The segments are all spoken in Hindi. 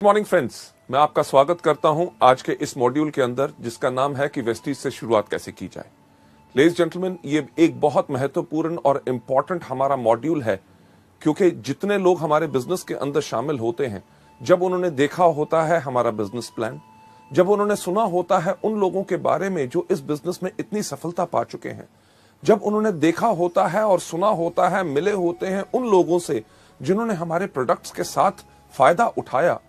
मॉर्निंग फ्रेंड्स, मैं आपका स्वागत करता हूं आज के इस मॉड्यूल के अंदर जिसका नाम है कि वेस्टीज से शुरुआत कैसे की जाए। लेडीज जेंटलमैन, ये एक बहुत महत्वपूर्ण और इंपॉर्टेंट हमारा मॉड्यूल है, क्योंकि जितने लोग हमारे बिजनेस के अंदर शामिल होते हैं, जब उन्होंने देखा होता है हमारा बिजनेस प्लान, जब उन्होंने सुना होता है उन लोगों के बारे में जो इस बिजनेस में इतनी सफलता पा चुके हैं, जब उन्होंने देखा होता है और सुना होता है, मिले होते हैं उन लोगों से जिन्होंने हमारे प्रोडक्ट्स के साथ फायदा उठाया,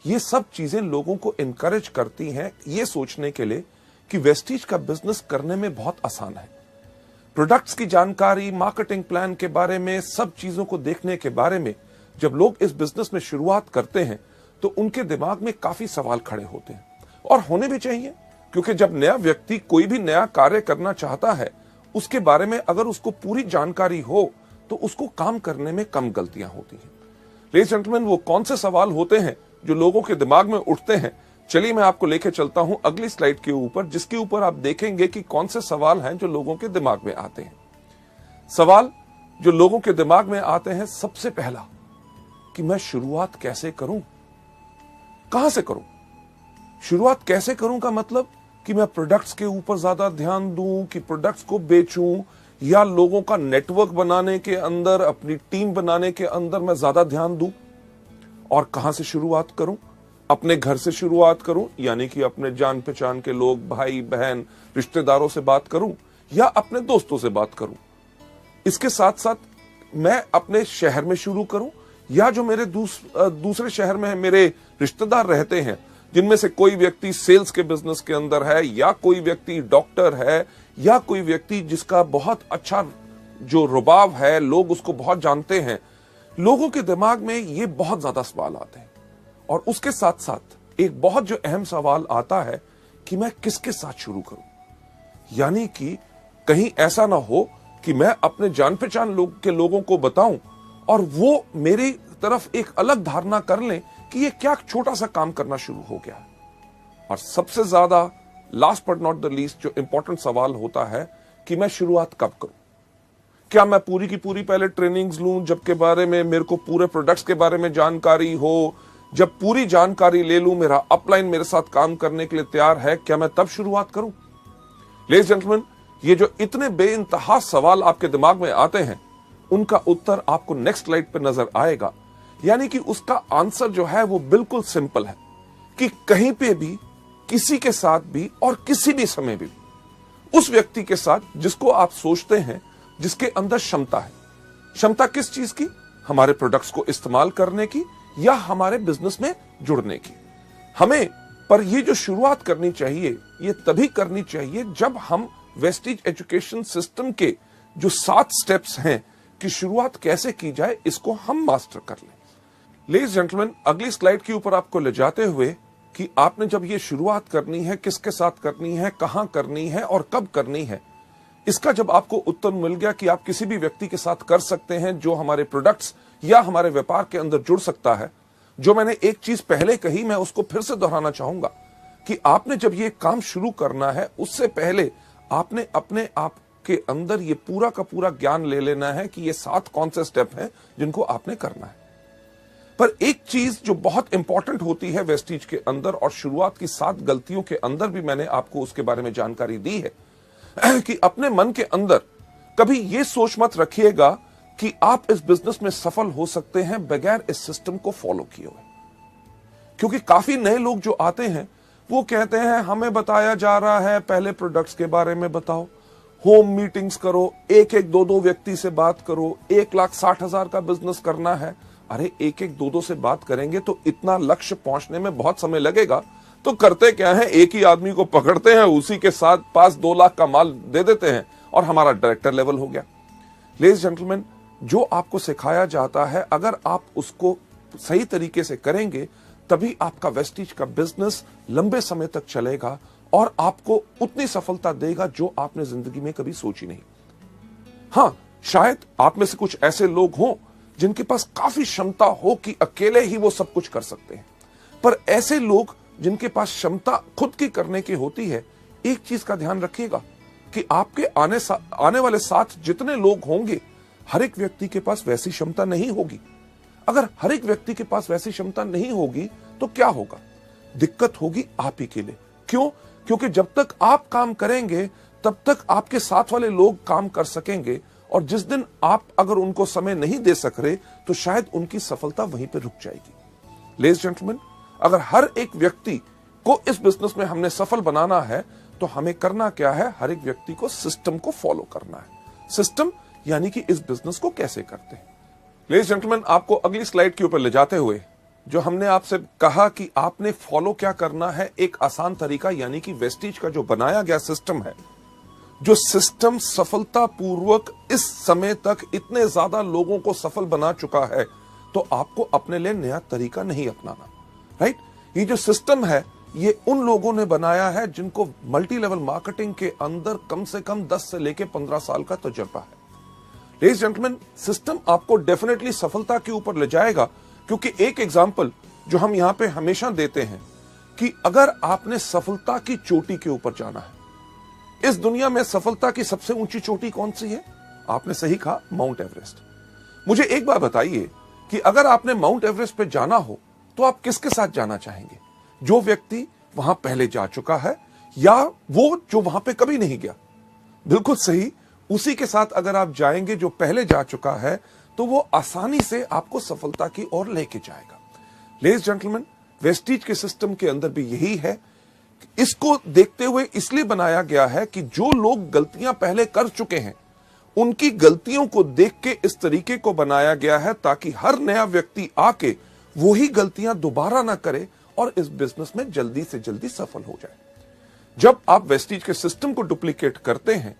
ये सब चीजें लोगों को इनकरेज करती हैं ये सोचने के लिए कि वेस्टीज का बिजनेस करने में बहुत आसान है। प्रोडक्ट्स की जानकारी, मार्केटिंग प्लान के बारे में, सब चीजों को देखने के बारे में जब लोग इस बिजनेस में शुरुआत करते हैं तो उनके दिमाग में काफी सवाल खड़े होते हैं, और होने भी चाहिए, क्योंकि जब नया व्यक्ति कोई भी नया कार्य करना चाहता है, उसके बारे में अगर उसको पूरी जानकारी हो तो उसको काम करने में कम गलतियां होती हैं। लेडीज जेंटलमैन, वो कौन से सवाल होते हैं जो लोगों के दिमाग में उठते हैं? चलिए मैं आपको लेके चलता हूं अगली स्लाइड के ऊपर, जिसके ऊपर आप देखेंगे कि कौन से सवाल हैं जो लोगों के दिमाग में आते हैं। सवाल जो लोगों के दिमाग में आते हैं, सबसे पहला कि मैं शुरुआत कैसे करूं, कहां से करूं। शुरुआत कैसे करूं का मतलब कि मैं प्रोडक्ट्स के ऊपर ज्यादा ध्यान दूं, कि प्रोडक्ट्स को बेचूं, या लोगों का नेटवर्क बनाने के अंदर, अपनी टीम बनाने के अंदर मैं ज्यादा ध्यान दूं। और कहां से शुरुआत करूं? अपने घर से शुरुआत करूं, यानी कि अपने जान पहचान के लोग, भाई बहन, रिश्तेदारों से बात करूं, या अपने दोस्तों से बात करूं। इसके साथ साथ मैं अपने शहर में शुरू करूं, या जो मेरे दूसरे शहर में मेरे रिश्तेदार रहते हैं, जिनमें से कोई व्यक्ति सेल्स के बिजनेस के अंदर है, या कोई व्यक्ति डॉक्टर है, या कोई व्यक्ति जिसका बहुत अच्छा जो रुबाब है, लोग उसको बहुत जानते हैं। लोगों के दिमाग में ये बहुत ज्यादा सवाल आते हैं, और उसके साथ साथ एक बहुत जो अहम सवाल आता है कि मैं किसके साथ शुरू करूं। यानी कि कहीं ऐसा ना हो कि मैं अपने जान पहचान के लोगों को बताऊं और वो मेरी तरफ एक अलग धारणा कर लें कि ये क्या छोटा सा काम करना शुरू हो गया है। और सबसे ज्यादा last but not the least जो इंपॉर्टेंट सवाल होता है कि मैं शुरुआत कब करूं। क्या मैं पूरी की पूरी पहले ट्रेनिंग्स लूं, जबकि बारे में मेरे को पूरे प्रोडक्ट्स के बारे में जानकारी हो? जब पूरी जानकारी ले लूं, मेरा अपलाइन मेरे साथ काम करने के लिए तैयार है, क्या मैं तब शुरुआत करूं? लेडीज जेंटलमैन, ये जो इतने बेइंतहा सवाल आपके दिमाग में आते हैं, उनका उत्तर आपको नेक्स्ट स्लाइड पर नजर आएगा। यानी कि उसका आंसर जो है वो बिल्कुल सिंपल है कि कहीं पे भी, किसी के साथ भी, और किसी भी समय भी उस व्यक्ति के साथ जिसको आप सोचते हैं, जिसके अंदर क्षमता है। क्षमता किस चीज की? हमारे प्रोडक्ट्स को इस्तेमाल करने की, या हमारे बिजनेस में जुड़ने की। हमें पर ये जो शुरुआत करनी चाहिए, ये तभी करनी चाहिए जब हम वेस्टीज एजुकेशन सिस्टम के जो 7 स्टेप्स हैं कि शुरुआत कैसे की जाए, इसको हम मास्टर कर लें। लेडीज जेंटलमैन, अगली स्लाइड के ऊपर आपको ले जाते हुए कि आपने जब ये शुरुआत करनी है, किसके साथ करनी है, कहां करनी है और कब करनी है, इसका जब आपको उत्तर मिल गया कि आप किसी भी व्यक्ति के साथ कर सकते हैं जो हमारे प्रोडक्ट्स या हमारे व्यापार के अंदर जुड़ सकता है। जो मैंने एक चीज पहले कही, मैं उसको फिर से दोहराना चाहूंगा कि आपने जब ये काम शुरू करना है, उससे पहले आपने अपने आप के अंदर ये पूरा का पूरा ज्ञान ले लेना है कि ये 7 कौन से स्टेप हैं जिनको आपने करना है। पर एक चीज जो बहुत इंपॉर्टेंट होती है वेस्टीज के अंदर, और शुरुआत की 7 गलतियों के अंदर भी मैंने आपको उसके बारे में जानकारी दी है, कि अपने मन के अंदर कभी ये सोच मत रखिएगा कि आप इस बिजनेस में सफल हो सकते हैं बगैर इस सिस्टम को फॉलो किए हुए। क्योंकि काफी नए लोग जो आते हैं वो कहते हैं हमें बताया जा रहा है पहले प्रोडक्ट्स के बारे में बताओ, होम मीटिंग्स करो, एक 2 व्यक्ति से बात करो, 1,60,000 का बिजनेस करना है। अरे 1 से बात करेंगे तो इतना लक्ष्य पहुंचने में बहुत समय लगेगा, तो करते क्या है, एक ही आदमी को पकड़ते हैं, उसी के साथ 2 लाख का माल दे देते हैं और हमारा डायरेक्टर लेवल हो गया। लेडीज जेंटलमैन, जो आपको सिखाया जाता है, अगर आप उसको सही तरीके से करेंगे, तभी आपका वेस्टीज का बिजनेस लंबे समय तक चलेगा और आपको उतनी सफलता देगा जो आपने जिंदगी में कभी सोची नहीं। हां, शायद आप में से कुछ ऐसे लोग हों जिनके पास काफी क्षमता हो कि अकेले ही वो सब कुछ कर सकते हैं, पर ऐसे लोग जिनके पास क्षमता खुद की करने की होती है, एक चीज का ध्यान रखिएगा कि आपके आने वाले साथ जितने लोग होंगे, हर एक व्यक्ति के पास वैसी क्षमता नहीं होगी। अगर हर एक व्यक्ति के पास वैसी क्षमता नहीं होगी तो क्या होगा? दिक्कत होगी आप ही के लिए। क्यों? क्योंकि जब तक आप काम करेंगे तब तक आपके साथ वाले लोग काम कर सकेंगे, और जिस दिन आप अगर उनको समय नहीं दे सक रहे तो शायद उनकी सफलता वहीं पर रुक जाएगी। लेडीज जेंटलमैन, अगर हर एक व्यक्ति को इस बिजनेस में हमने सफल बनाना है तो हमें करना क्या है? हर एक व्यक्ति को सिस्टम को फॉलो करना है। सिस्टम यानी कि इस बिजनेस को कैसे करते हैं। लेडीज जेंटलमैन, आपको अगली स्लाइड के ऊपर ले जाते हुए जो हमने आपसे कहा कि आपने फॉलो क्या करना है, एक आसान तरीका, यानी कि वेस्टीज का जो बनाया गया सिस्टम है, जो सिस्टम सफलतापूर्वक इस समय तक इतने ज्यादा लोगों को सफल बना चुका है, तो आपको अपने लिए नया तरीका नहीं अपनाना। राइट? ये जो सिस्टम है ये उन लोगों ने बनाया है जिनको मल्टी लेवल मार्केटिंग के अंदर कम से कम 10 से लेकर 15 साल का तजुर्बा है। लेडीज जेंटलमैन, सिस्टम आपको डेफिनेटली सफलता के ऊपर ले जाएगा, क्योंकि एक एग्जांपल जो हम यहां पे हमेशा देते हैं कि अगर आपने सफलता की चोटी के ऊपर जाना है, इस दुनिया में सफलता की सबसे ऊंची चोटी कौन सी है? आपने सही कहा, माउंट एवरेस्ट। मुझे एक बात बताइए कि अगर आपने माउंट एवरेस्ट पे जाना हो तो आप किसके साथ जाना चाहेंगे? जो व्यक्ति वहां पहले जा चुका है या वो जो वहां पे कभी नहीं गया? बिल्कुल सही, उसी के साथ अगर आप जाएंगे जो पहले जा चुका है तो वो आसानी से आपको सफलता की ओर लेके जाएगा। लेडीज जेंटलमैन, वेस्टीज के सिस्टम के अंदर भी यही है। इसको देखते हुए इसलिए बनाया गया है कि जो लोग गलतियां पहले कर चुके हैं उनकी गलतियों को देख के इस तरीके को बनाया गया है ताकि हर नया व्यक्ति आके वही गलतियां दोबारा ना करे और इस बिजनेस में जल्दी से जल्दी सफल हो जाए। जब आप वेस्टीज के सिस्टम को डुप्लीकेट करते हैं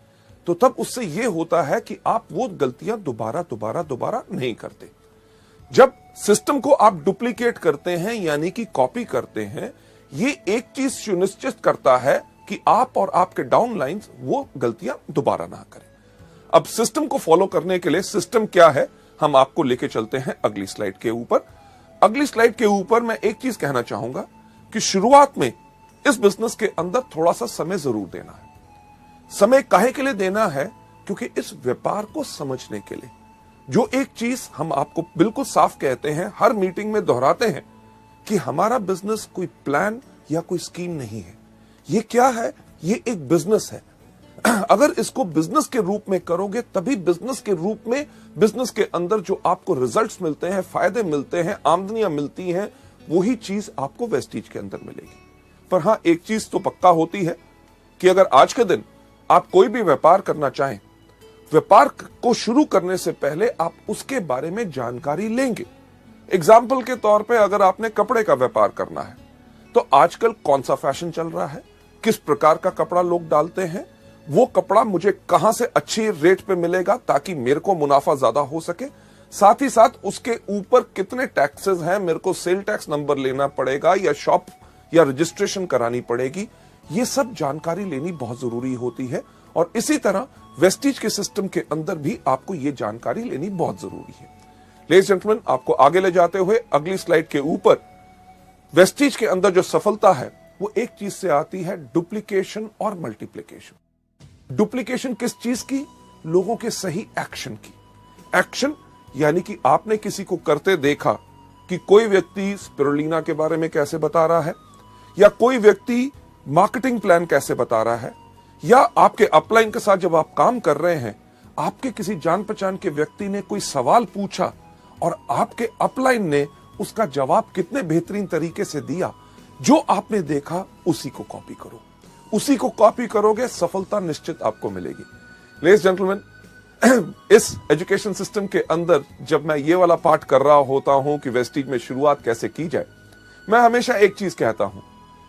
तो तब उससे यह होता है कि आप वो गलतियां दोबारा नहीं करते। जब सिस्टम को आप डुप्लीकेट करते हैं यानी कि कॉपी करते हैं, ये एक चीज सुनिश्चित करता है कि आप और आपके डाउनलाइंस वो गलतियां दोबारा ना करें। अब सिस्टम को फॉलो करने के लिए सिस्टम क्या है, हम आपको लेके चलते हैं अगली स्लाइड के ऊपर। अगली स्लाइड के ऊपर मैं एक चीज कहना चाहूंगा कि शुरुआत में इस बिजनेस के अंदर थोड़ा सा समय जरूर देना है। समय काहे के लिए देना है? क्योंकि इस व्यापार को समझने के लिए। जो एक चीज हम आपको बिल्कुल साफ कहते हैं, हर मीटिंग में दोहराते हैं कि हमारा बिजनेस कोई प्लान या कोई स्कीम नहीं है। ये क्या है? ये एक बिजनेस है। अगर इसको बिजनेस के रूप में करोगे तभी बिजनेस के रूप में, बिजनेस के अंदर जो आपको रिजल्ट्स मिलते हैं, फायदे मिलते हैं, आमदनियां मिलती हैं, वही चीज आपको वेस्टीज के अंदर मिलेगी। पर हां, एक चीज तो पक्का होती है कि अगर आज के दिन आप कोई भी व्यापार करना चाहें, व्यापार को शुरू करने से पहले आप उसके बारे में जानकारी लेंगे। एग्जाम्पल के तौर पे अगर आपने कपड़े का व्यापार करना है तो आजकल कौन सा फैशन चल रहा है, किस प्रकार का कपड़ा लोग डालते हैं, वो कपड़ा मुझे कहां से अच्छी रेट पे मिलेगा ताकि मेरे को मुनाफा ज्यादा हो सके, साथ ही साथ उसके ऊपर कितने टैक्सेस हैं, मेरे को सेल टैक्स नंबर लेना पड़ेगा या शॉप या रजिस्ट्रेशन करानी पड़ेगी, ये सब जानकारी लेनी बहुत जरूरी होती है। और इसी तरह वेस्टीज के सिस्टम के अंदर भी आपको ये जानकारी लेनी बहुत जरूरी है। लेडीज जेंटलमैन, आपको आगे ले जाते हुए अगली स्लाइड के ऊपर, वेस्टीज के अंदर जो सफलता है वो एक चीज से आती है, डुप्लीकेशन और मल्टीप्लीकेशन। डुप्लीकेशन किस चीज की? लोगों के सही एक्शन की। एक्शन यानी कि आपने किसी को करते देखा कि कोई व्यक्ति स्पिरुलिना के बारे में कैसे बता रहा है, या कोई व्यक्ति मार्केटिंग प्लान कैसे बता रहा है, या आपके अपलाइन के साथ जब आप काम कर रहे हैं, आपके किसी जान पहचान के व्यक्ति ने कोई सवाल पूछा और आपके अपलाइन ने उसका जवाब कितने बेहतरीन तरीके से दिया, जो आपने देखा उसी को कॉपी करो। उसी को कॉपी करोगे, सफलता निश्चित आपको मिलेगी। लेडीज जेंटलमैन, इस एजुकेशन सिस्टम के अंदर जब मैं ये वाला पार्ट कर रहा होता हूं कि वेस्टीज में शुरुआत कैसे की जाए, मैं हमेशा एक चीज कहता हूं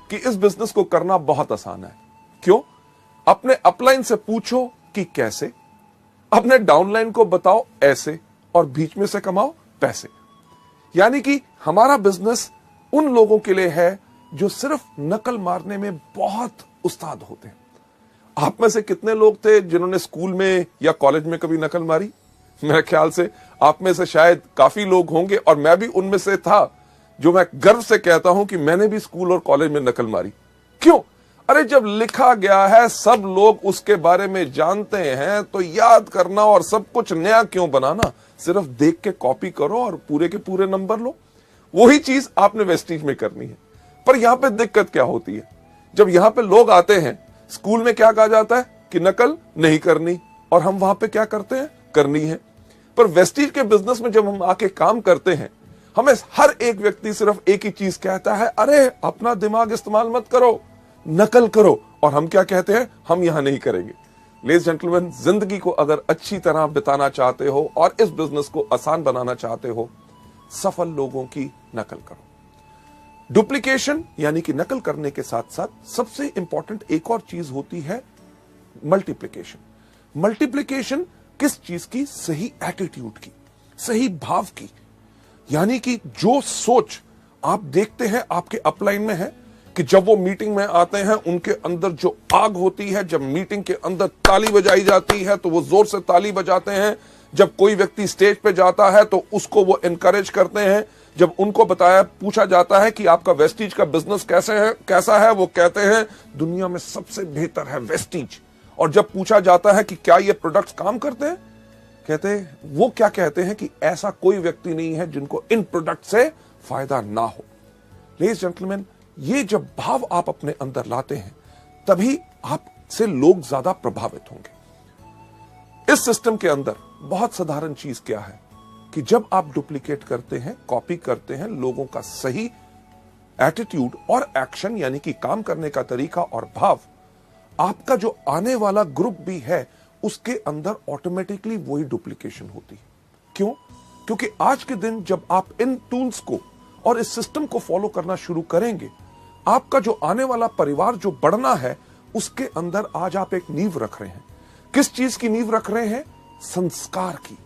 कि इस बिजनेस को करना बहुत आसान है। क्यों? अपने अपलाइन से पूछो कि कैसे, अपने डाउनलाइन को बताओ ऐसे, और बीच में से कमाओ पैसे। यानी कि हमारा बिजनेस उन लोगों के लिए है जो सिर्फ नकल मारने में बहुत उस्ताद होते हैं। आप में से कितने लोग थे जिन्होंने स्कूल में या कॉलेज में कभी नकल मारी? मेरे ख्याल से आप में से शायद काफी लोग होंगे, और मैं भी उनमें से था, जो मैं गर्व से कहता हूं कि मैंने भी स्कूल और कॉलेज में नकल मारी। क्यों? अरे जब लिखा गया है, सब लोग उसके बारे में जानते हैं, तो याद करना और सब कुछ नया क्यों बनाना? सिर्फ देख के कॉपी करो और पूरे के पूरे नंबर लो। वही चीज आपने वेस्टीज में करनी है। पर यहां पे दिक्कत क्या होती है, जब यहां पे लोग आते हैं, स्कूल में क्या कहा जाता है कि नकल नहीं करनी, और हम वहां पे क्या करते हैं, करनी है। पर वेस्टीज के बिजनेस में जब हम आके काम करते हैं, हमें हर एक व्यक्ति सिर्फ एक ही चीज कहता है, अरे अपना दिमाग इस्तेमाल मत करो, नकल करो। और हम क्या कहते हैं, हम यहां नहीं करेंगे। लेडीज जेंटलमैन, जिंदगी को अगर अच्छी तरह बिताना चाहते हो और इस बिजनेस को आसान बनाना चाहते हो, सफल लोगों की नकल करो। डुप्लीकेशन यानी कि नकल करने के साथ साथ सबसे इंपॉर्टेंट एक और चीज होती है मल्टीप्लिकेशन। मल्टीप्लिकेशन किस चीज की, सही एटीट्यूड की, सही भाव की। यानी कि जो सोच आप देखते हैं आपके अपलाइन में है कि जब वो मीटिंग में आते हैं उनके अंदर जो आग होती है, जब मीटिंग के अंदर ताली बजाई जाती है तो वो जोर से ताली बजाते हैं, जब कोई व्यक्ति स्टेज पे जाता है तो उसको वो एनकरेज करते हैं, जब उनको पूछा जाता है कि आपका वेस्टीज का बिजनेस कैसा है, वो कहते हैं दुनिया में सबसे बेहतर है वेस्टीज। और जब पूछा जाता है कि क्या ये प्रोडक्ट्स काम करते हैं, वो क्या कहते हैं कि ऐसा कोई व्यक्ति नहीं है जिनको इन प्रोडक्ट से फायदा ना हो। लेडीज जेंटलमैन, ये जब भाव आप अपने अंदर लाते हैं तभी आपसे लोग ज्यादा प्रभावित होंगे। इस सिस्टम के अंदर बहुत साधारण चीज क्या है कि जब आप डुप्लीकेट करते हैं, कॉपी करते हैं, लोगों का सही एटीट्यूड और एक्शन यानी कि काम करने का तरीका और भाव, आपका जो आने वाला ग्रुप भी है उसके अंदर ऑटोमेटिकली वही डुप्लीकेशन होती है। क्यों? क्योंकि आज के दिन जब आप इन टूल्स को और इस सिस्टम को फॉलो करना शुरू करेंगे, आपका जो आने वाला परिवार जो बढ़ना है उसके अंदर आज आप एक नींव रख रहे हैं। किस चीज की नींव रख रहे हैं? संस्कार की।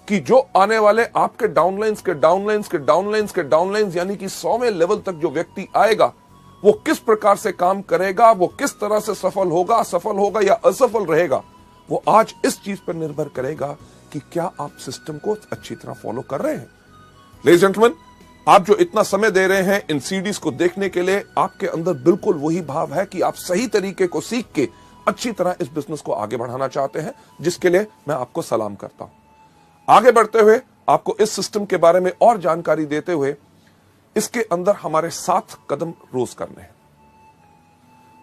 कि जो आने वाले आपके डाउनलाइंस के डाउनलाइंस के डाउनलाइंस के डाउनलाइंस यानी कि 100वें लेवल तक जो व्यक्ति आएगा वो किस प्रकार से काम करेगा, वो किस तरह से सफल होगा या असफल रहेगा, वो आज इस चीज पर निर्भर करेगा कि क्या आप सिस्टम को अच्छी तरह फॉलो कर रहे हैं। लेडीज जेंटलमैन, आप जो इतना समय दे रहे हैं इन सीडीज को देखने के लिए, आपके अंदर बिल्कुल वही भाव है कि आप सही तरीके को सीख के अच्छी तरह इस बिजनेस को आगे बढ़ाना चाहते हैं, जिसके लिए मैं आपको सलाम करता हूं। आगे बढ़ते हुए आपको इस सिस्टम के बारे में और जानकारी देते हुए, इसके अंदर हमारे 7 कदम रोज करने हैं।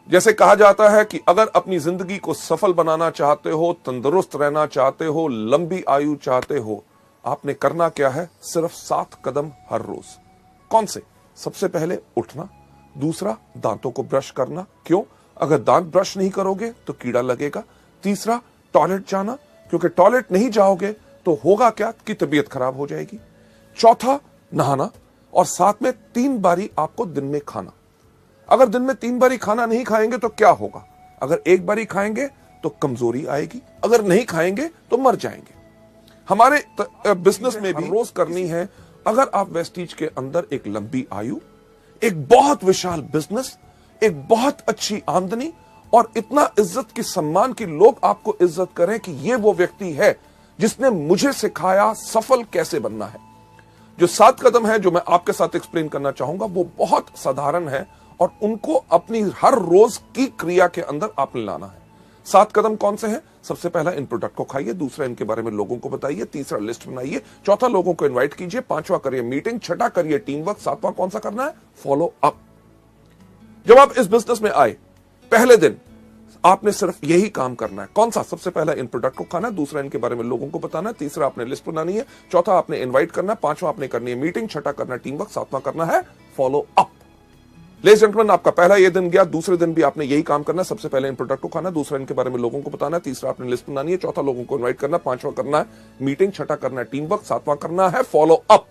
जैसे कहा जाता है कि अगर अपनी जिंदगी को सफल बनाना चाहते हो, तंदुरुस्त रहना चाहते हो, लंबी आयु चाहते हो, आपने करना क्या है? सिर्फ 7 कदम हर रोज। कौन से? सबसे पहले उठना, दूसरा दांतों को ब्रश करना। क्यों? अगर दांत ब्रश नहीं करोगे तो कीड़ा लगेगा। तीसरा, टॉयलेट जाना, क्योंकि टॉयलेट नहीं जाओगे तो होगा क्या कि तबीयत खराब हो जाएगी। चौथा, नहाना, और साथ में 3 बारी आपको दिन में खाना। अगर दिन में 3 बारी खाना नहीं खाएंगे तो क्या होगा? अगर 1 बारी खाएंगे तो कमजोरी आएगी, अगर नहीं खाएंगे तो मर जाएंगे। हमारे बिजनेस में भी रोज करनी है। अगर आप वेस्टीज के अंदर एक लंबी आयु, एक बहुत विशाल बिजनेस, एक बहुत अच्छी आमदनी और इतना इज्जत की सम्मान की लोग आपको इज्जत करें कि ये वो व्यक्ति है जिसने मुझे सिखाया सफल कैसे बनना है। जो 7 कदम है जो मैं आपके साथ एक्सप्लेन करना चाहूंगा वो बहुत साधारण है और उनको अपनी हर रोज की क्रिया के अंदर आपने लाना है। 7 कदम कौन से हैं? सबसे पहला, इन प्रोडक्ट को खाइए। दूसरा, इनके बारे में लोगों को बताइए। तीसरा, लिस्ट बनाइए। चौथा, लोगों को इनवाइट कीजिए। 5वां, करिए मीटिंग। 6ठा, करिए टीम वर्क। 7वां कौन सा करना है? Follow up. जब आप इस बिजनेस में आए पहले दिन आपने सिर्फ यही काम करना है। कौन सा? सबसे पहला, इन प्रोडक्ट को खाना है। दूसरा, इनके बारे में लोगों को बताना है। तीसरा, आपने लिस्ट बनानी है। चौथा, आपने इनवाइट करना है। 5वां, आपने करनी है मीटिंग। 6ठा, करना है टीम वर्क। 7वां करना है फॉलो अप। लेडीज जेंटलमैन, आपका पहला ये दिन गया। दूसरे दिन भी आपने यही काम करना है। सबसे पहले इन प्रोडक्ट को खाना, दूसरा इनके बारे में लोगों को बताना है, तीसरा आपने लिस्ट बनानी है, चौथा लोगों को इनवाइट करना, 5वां करना है मीटिंग, 6ठा करना है टीम वर्क, 7वां करना है फॉलो अप।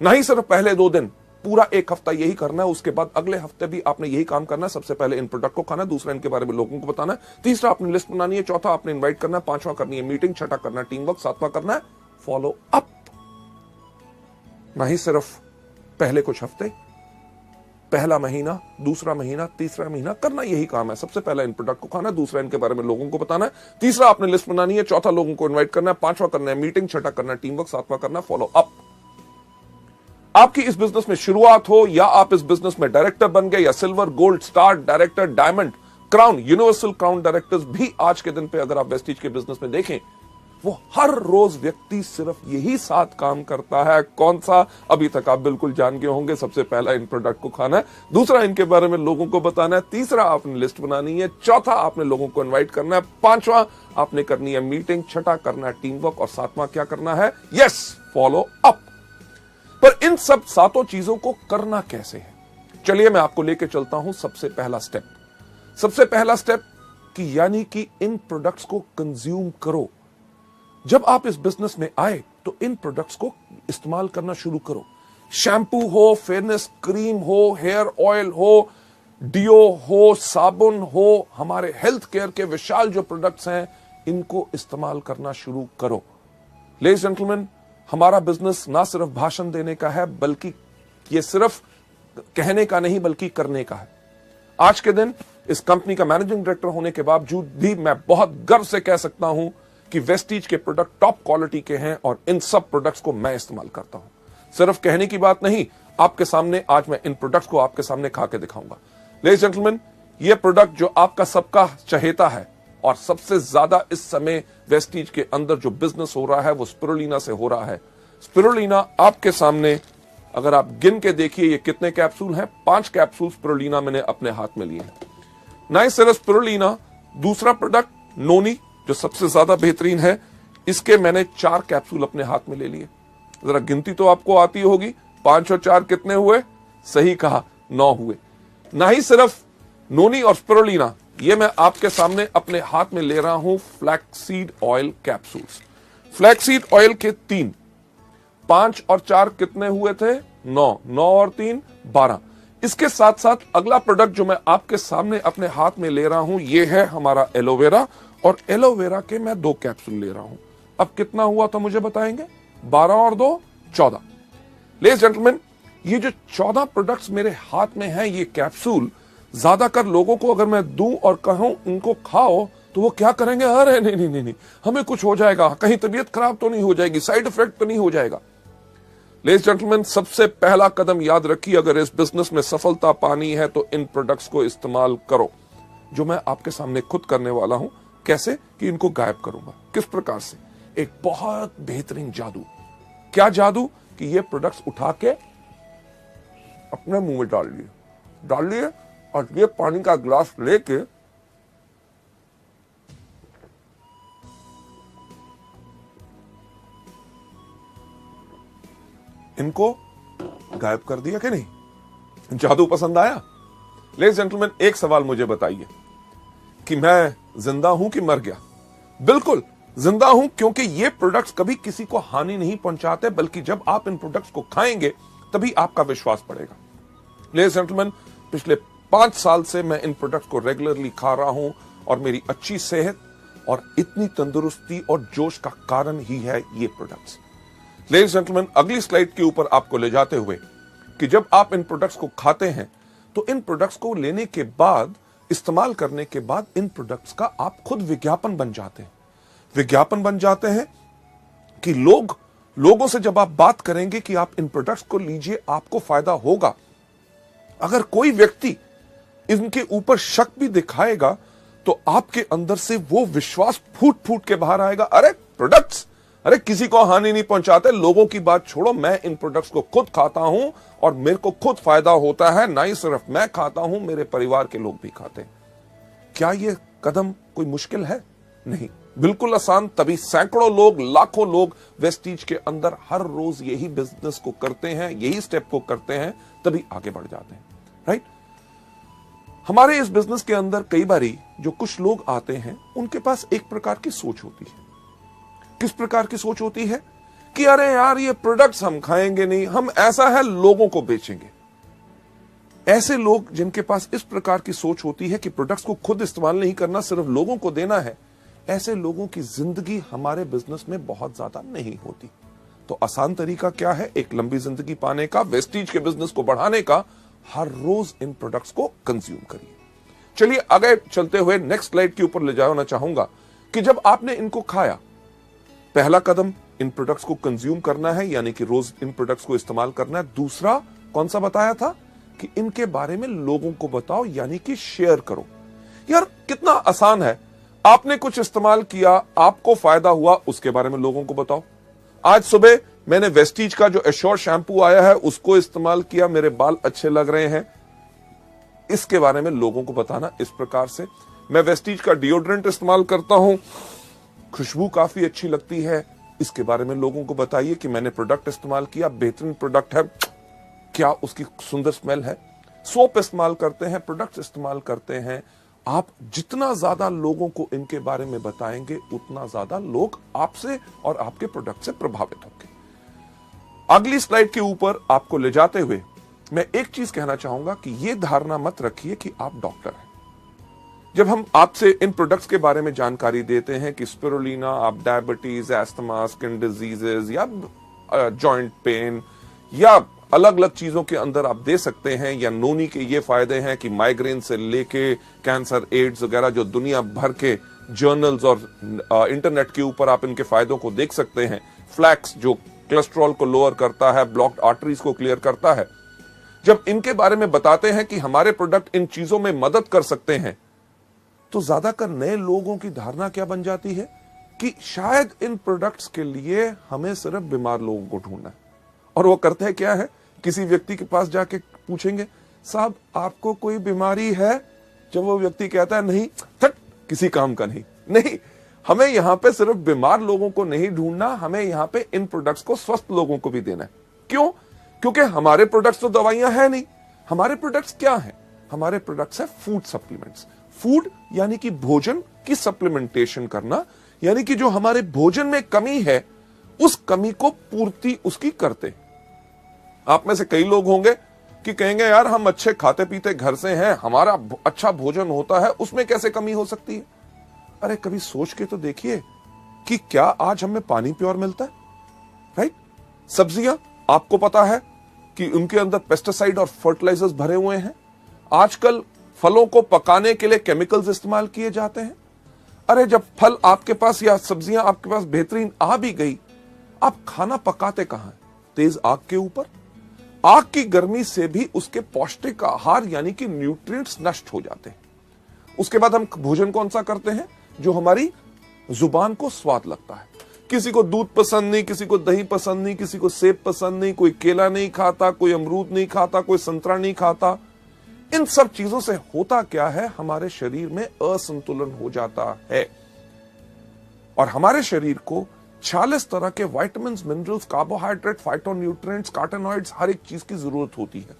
नहीं सिर्फ पहले 2 दिन, पूरा 1 हफ्ता यही करना है। उसके बाद अगले हफ्ते भी आपने यही काम करना है। सबसे पहले इन प्रोडक्ट को खाना, दूसरा इनके बारे में लोगों को बताना है, तीसरा आपने लिस्ट बनानी है, चौथा आपने इन्वाइट करना है, 5वां करनी है मीटिंग, 6ठा करना है टीम वर्क, 7वां करना है फॉलो अप। नहीं सिर्फ पहले कुछ हफ्ते, पहला महीना, दूसरा महीना, तीसरा महीना करना यही काम है। सबसे पहला इन प्रोडक्ट को खाना, दूसरा इनके बारे में लोगों को बताना है, तीसरा आपने लिस्ट बनानी है, चौथा लोगों को इनवाइट करना है, 5वां करना है मीटिंग, 6ठा करना है टीम वर्क, 7वां करना है फॉलो अप। आपकी इस बिजनेस में शुरुआत हो या आप इस बिजनेस में डायरेक्टर बन गए या silver, gold, star, director, diamond, crown, universal crown directors भी आज के दिन पे अगर आप वेस्टीज के बिजनेस में देखें, वो हर रोज व्यक्ति सिर्फ यही 7 काम करता है। कौन सा? अभी तक आप बिल्कुल जान गए होंगे। सबसे पहला, इन प्रोडक्ट को खाना है। दूसरा, इनके बारे में लोगों को बताना है। तीसरा, आपने लिस्ट बनानी है। चौथा, आपने लोगों को इनवाइट करना है। पांचवा, आपने करनी है मीटिंग। छठा, करना है टीम वर्क। और सातवां क्या करना है? Yes, follow up. पर इन सब 7 चीजों को करना कैसे है? चलिए मैं आपको लेके चलता हूं। सबसे पहला स्टेप कि यानी कि इन प्रोडक्ट्स को कंज्यूम करो। जब आप इस बिजनेस में आए तो इन प्रोडक्ट्स को इस्तेमाल करना शुरू करो। शैम्पू हो, फेयरनेस क्रीम हो, हेयर ऑयल हो, डियो हो, साबुन हो, हमारे हेल्थ केयर के विशाल जो प्रोडक्ट्स हैं, इनको इस्तेमाल करना शुरू करो। लेडीज जेंटलमैन, हमारा बिजनेस ना सिर्फ भाषण देने का है, बल्कि ये सिर्फ कहने का नहीं बल्कि करने का है। आज के दिन इस कंपनी का मैनेजिंग डायरेक्टर होने के बावजूद भी मैं बहुत गर्व से कह सकता हूं कि वेस्टीज के प्रोडक्ट टॉप क्वालिटी के हैं और इन सब प्रोडक्ट्स को मैं इस्तेमाल करता हूं। सिर्फ कहने की बात नहीं, आपके सामने आज मैं इन प्रोडक्ट्स को आपके सामने खा के दिखाऊंगा। लेडीज जेंटलमैन, ये प्रोडक्ट जो आपका सबका चहेता है और सबसे ज्यादा इस समय वेस्टीज के अंदर जो बिजनेस हो रहा है वो स्पिरुलिना से हो रहा है। स्पिरुलिना आपके सामने, अगर आप गिन के देखिए ये कितने कैप्सूल हैं। 5 कैप्सूल स्पिरुलिना मैंने अपने हाथ में लिए हैं। नहीं सिर्फ स्पिरुलिना, दूसरा प्रोडक्ट नोनी जो सबसे ज्यादा बेहतरीन है, इसके मैंने 4 कैप्सूल अपने हाथ में ले लिए। जरा गिनती तो आपको आती होगी, 5 और 4 कितने हुए? सही कहा, 9 हुए। ना ही सिर्फ नोनी और स्पिरुलिना, ये मैं आपके सामने अपने हाथ में ले रहा हूं flaxseed oil capsules. Flaxseed oil के 3, 5 और 4 कितने हुए थे? 9, 9 और 3 12। इसके साथ साथ अगला प्रोडक्ट जो मैं आपके सामने अपने हाथ में ले रहा हूं, ये है हमारा एलोवेरा। और एलोवेरा के मैं 2 कैप्सूल ले रहा हूं। अब कितना हुआ तो मुझे बताएंगे? 12 और 2 14। लेडीज जेंटलमैन, ये जो 14 प्रोडक्ट्स मेरे हाथ में हैं, ये कैप्सूल ज्यादातर लोगों को अगर मैं दूं और कहूं इनको खाओ तो वो क्या करेंगे? अरे नहीं नहीं नहीं नहीं, हमें कुछ हो जाएगा, कहीं तबीयत खराब तो नहीं हो जाएगी, साइड इफेक्ट तो नहीं हो जाएगा। लेडीज जेंटलमैन, सबसे पहला कदम याद रखिए, अगर इस बिजनेस में सफलता पानी है तो इन प्रोडक्ट्स को इस्तेमाल करो, जो मैं आपके सामने खुद करने वाला हूं। कैसे? कि इनको गायब करूंगा। किस प्रकार से? एक बहुत बेहतरीन जादू। क्या जादू? कि ये प्रोडक्ट्स उठा के अपने मुंह में डाल लिए और ये पानी का ग्लास लेके इनको गायब कर दिया कि नहीं? जादू पसंद आया? लेडीज जेंटलमैन, एक सवाल मुझे बताइए कि मैं जिंदा हूं कि मर गया? बिल्कुल जिंदा हूं, क्योंकि ये प्रोडक्ट्स कभी किसी को हानि नहीं पहुंचाते, बल्कि जब आप इन प्रोडक्ट्स को खाएंगे तभी आपका विश्वास बढ़ेगा। लेडीज जेंटलमैन, पिछले 5 साल से मैं इन प्रोडक्ट्स को रेगुलरली खा रहा हूं और मेरी अच्छी सेहत और इतनी तंदुरुस्ती और जोश का कारण ही है ये प्रोडक्ट्स। लेडीज जेंटलमैन, अगली स्लाइड के ऊपर आपको ले जाते हुए कि जब आप इन प्रोडक्ट्स को खाते हैं तो इन प्रोडक्ट्स को लेने के बाद, इस्तेमाल करने के बाद, इन प्रोडक्ट्स का आप खुद विज्ञापन बन जाते हैं। विज्ञापन बन जाते हैं कि लोगों से जब आप बात करेंगे कि आप इन प्रोडक्ट्स को लीजिए, आपको फायदा होगा। अगर कोई व्यक्ति इनके ऊपर शक भी दिखाएगा तो आपके अंदर से वो विश्वास फूट फूट के बाहर आएगा। अरे प्रोडक्ट्स, अरे किसी को हानि नहीं पहुंचाते। लोगों की बात छोड़ो, मैं इन प्रोडक्ट्स को खुद खाता हूं और मेरे को खुद फायदा होता है। ना ही सिर्फ मैं खाता हूं, मेरे परिवार के लोग भी खाते हैं। क्या यह कदम कोई मुश्किल है? नहीं, बिल्कुल आसान। तभी सैकड़ों लोग, लाखों लोग वेस्टीज के अंदर हर रोज यही बिजनेस को करते हैं, यही स्टेप को करते हैं, तभी आगे बढ़ जाते हैं। राइट? हमारे इस बिजनेस के अंदर कई बारी जो कुछ लोग आते हैं, उनके पास एक प्रकार की सोच होती है। किस प्रकार की सोच होती है? कि अरे यार, ये प्रोडक्ट्स हम खाएंगे नहीं, हम ऐसा है लोगों को बेचेंगे। ऐसे लोग जिनके पास इस प्रकार की सोच होती है कि प्रोडक्ट्स को खुद इस्तेमाल नहीं करना, सिर्फ लोगों को देना है, ऐसे लोगों की जिंदगी हमारे बिजनेस में बहुत ज्यादा नहीं होती। तो आसान तरीका क्या है एक लंबी जिंदगी पाने का, वेस्टीज के बिजनेस को बढ़ाने का? हर रोज इन प्रोडक्ट्स को कंज्यूम करिए। चलिए आगे चलते हुए नेक्स्ट स्लाइड के ऊपर ले जाना चाहूंगा कि जब आपने इनको खाया, पहला कदम इन प्रोडक्ट्स को कंज्यूम करना है, यानी कि रोज इन प्रोडक्ट्स को इस्तेमाल करना है। दूसरा कौन सा बताया था? कि इनके बारे में लोगों को बताओ, यानी कि शेयर करो। यार कितना आसान है। आपने कुछ इस्तेमाल किया, आपको फायदा हुआ, उसके बारे में लोगों को बताओ। आज सुबह मैंने वेस्टीज का जो एश्योर शैम्पू आया है उसको इस्तेमाल किया, मेरे बाल अच्छे लग रहे हैं, इसके बारे में लोगों को बताना। इस प्रकार से मैं वेस्टीज का डिओड्रेंट इस्तेमाल करता हूं, खुशबू काफी अच्छी लगती है, इसके बारे में लोगों को बताइए कि मैंने प्रोडक्ट इस्तेमाल किया, बेहतरीन प्रोडक्ट है, क्या उसकी सुंदर स्मेल है। सोप इस्तेमाल करते हैं, प्रोडक्ट इस्तेमाल करते हैं। आप जितना ज्यादा लोगों को इनके बारे में बताएंगे उतना ज्यादा लोग आपसे और आपके प्रोडक्ट से प्रभावित होंगे। अगली स्लाइड के ऊपर आपको ले जाते हुए मैं एक चीज कहना चाहूंगा कि यह धारणा मत रखिए कि आप डॉक्टर हैं। जब हम आपसे इन प्रोडक्ट्स के बारे में जानकारी देते हैं कि स्पिरुलिना आप डायबिटीज, एस्थमा, स्किन डिजीजेस या जॉइंट पेन या अलग अलग चीजों के अंदर आप दे सकते हैं, या नोनी के ये फायदे हैं कि माइग्रेन से लेके कैंसर, एड्स वगैरह जो दुनिया भर के जर्नल्स और इंटरनेट के ऊपर आप इनके फायदों को देख सकते हैं। फ्लैक्स जो कोलेस्ट्रॉल को लोअर करता है, ब्लॉक्ड आर्टरीज को क्लियर करता है। जब इनके बारे में बताते हैं कि हमारे प्रोडक्ट इन चीजों में मदद कर सकते हैं, तो ज्यादातर नए लोगों की धारणा क्या बन जाती है कि शायद इन प्रोडक्ट्स के लिए हमें सिर्फ बीमार लोगों को ढूंढना है। और वो करते हैं क्या है, किसी व्यक्ति के पास जाके पूछेंगे, साहब आपको कोई बीमारी है? जब वो व्यक्ति कहता है नहीं, किसी काम का नहीं, हमें यहां पे सिर्फ बीमार लोगों को नहीं ढूंढना, हमें यहां पे इन प्रोडक्ट्स को स्वस्थ लोगों को भी देना है। क्यों? क्योंकि हमारे प्रोडक्ट्स तो दवाइयां हैं नहीं। हमारे प्रोडक्ट्स क्या हैं? हमारे प्रोडक्ट्स है फूड सप्लीमेंट्स। फूड यानी कि भोजन की सप्लीमेंटेशन करना, यानी कि जो हमारे भोजन में कमी है उस कमी को पूर्ति उसकी करते। आप में से कई लोग होंगे कि कहेंगे यार हम अच्छे खाते पीते घर से हैं, हमारा अच्छा भोजन होता है, उसमें कैसे कमी हो सकती है? अरे कभी सोच के तो देखिए कि क्या आज हमें पानी प्योर मिलता है? राइट? सब्जियां आपको पता है कि उनके अंदर पेस्टिसाइड और फर्टिलाइजर्स भरे हुए हैं। आजकल फलों को पकाने के लिए केमिकल्स इस्तेमाल किए जाते हैं। अरे जब फल आपके पास या सब्जियां आपके पास बेहतरीन आ भी गई, आप खाना पकाते कहां हैं? तेज आग के ऊपर। आग की गर्मी से भी उसके पौष्टिक आहार यानी कि न्यूट्रिएंट्स नष्ट हो जाते हैं। उसके बाद हम भोजन कौन सा करते हैं? जो हमारी जुबान को स्वाद लगता है। किसी को दूध पसंद नहीं, किसी को दही पसंद नहीं, किसी को सेब पसंद नहीं, कोई केला नहीं खाता, कोई अमरूद नहीं खाता, कोई संतरा नहीं खाता। इन सब चीजों से होता क्या है? हमारे शरीर में असंतुलन हो जाता है और हमारे शरीर को 46 तरह के विटामिन, मिनरल्स, कार्बोहाइड्रेट, फाइटोन्यूट्रिएंट्स, कार्टेनॉइड्स, हर एक चीज की जरूरत होती है।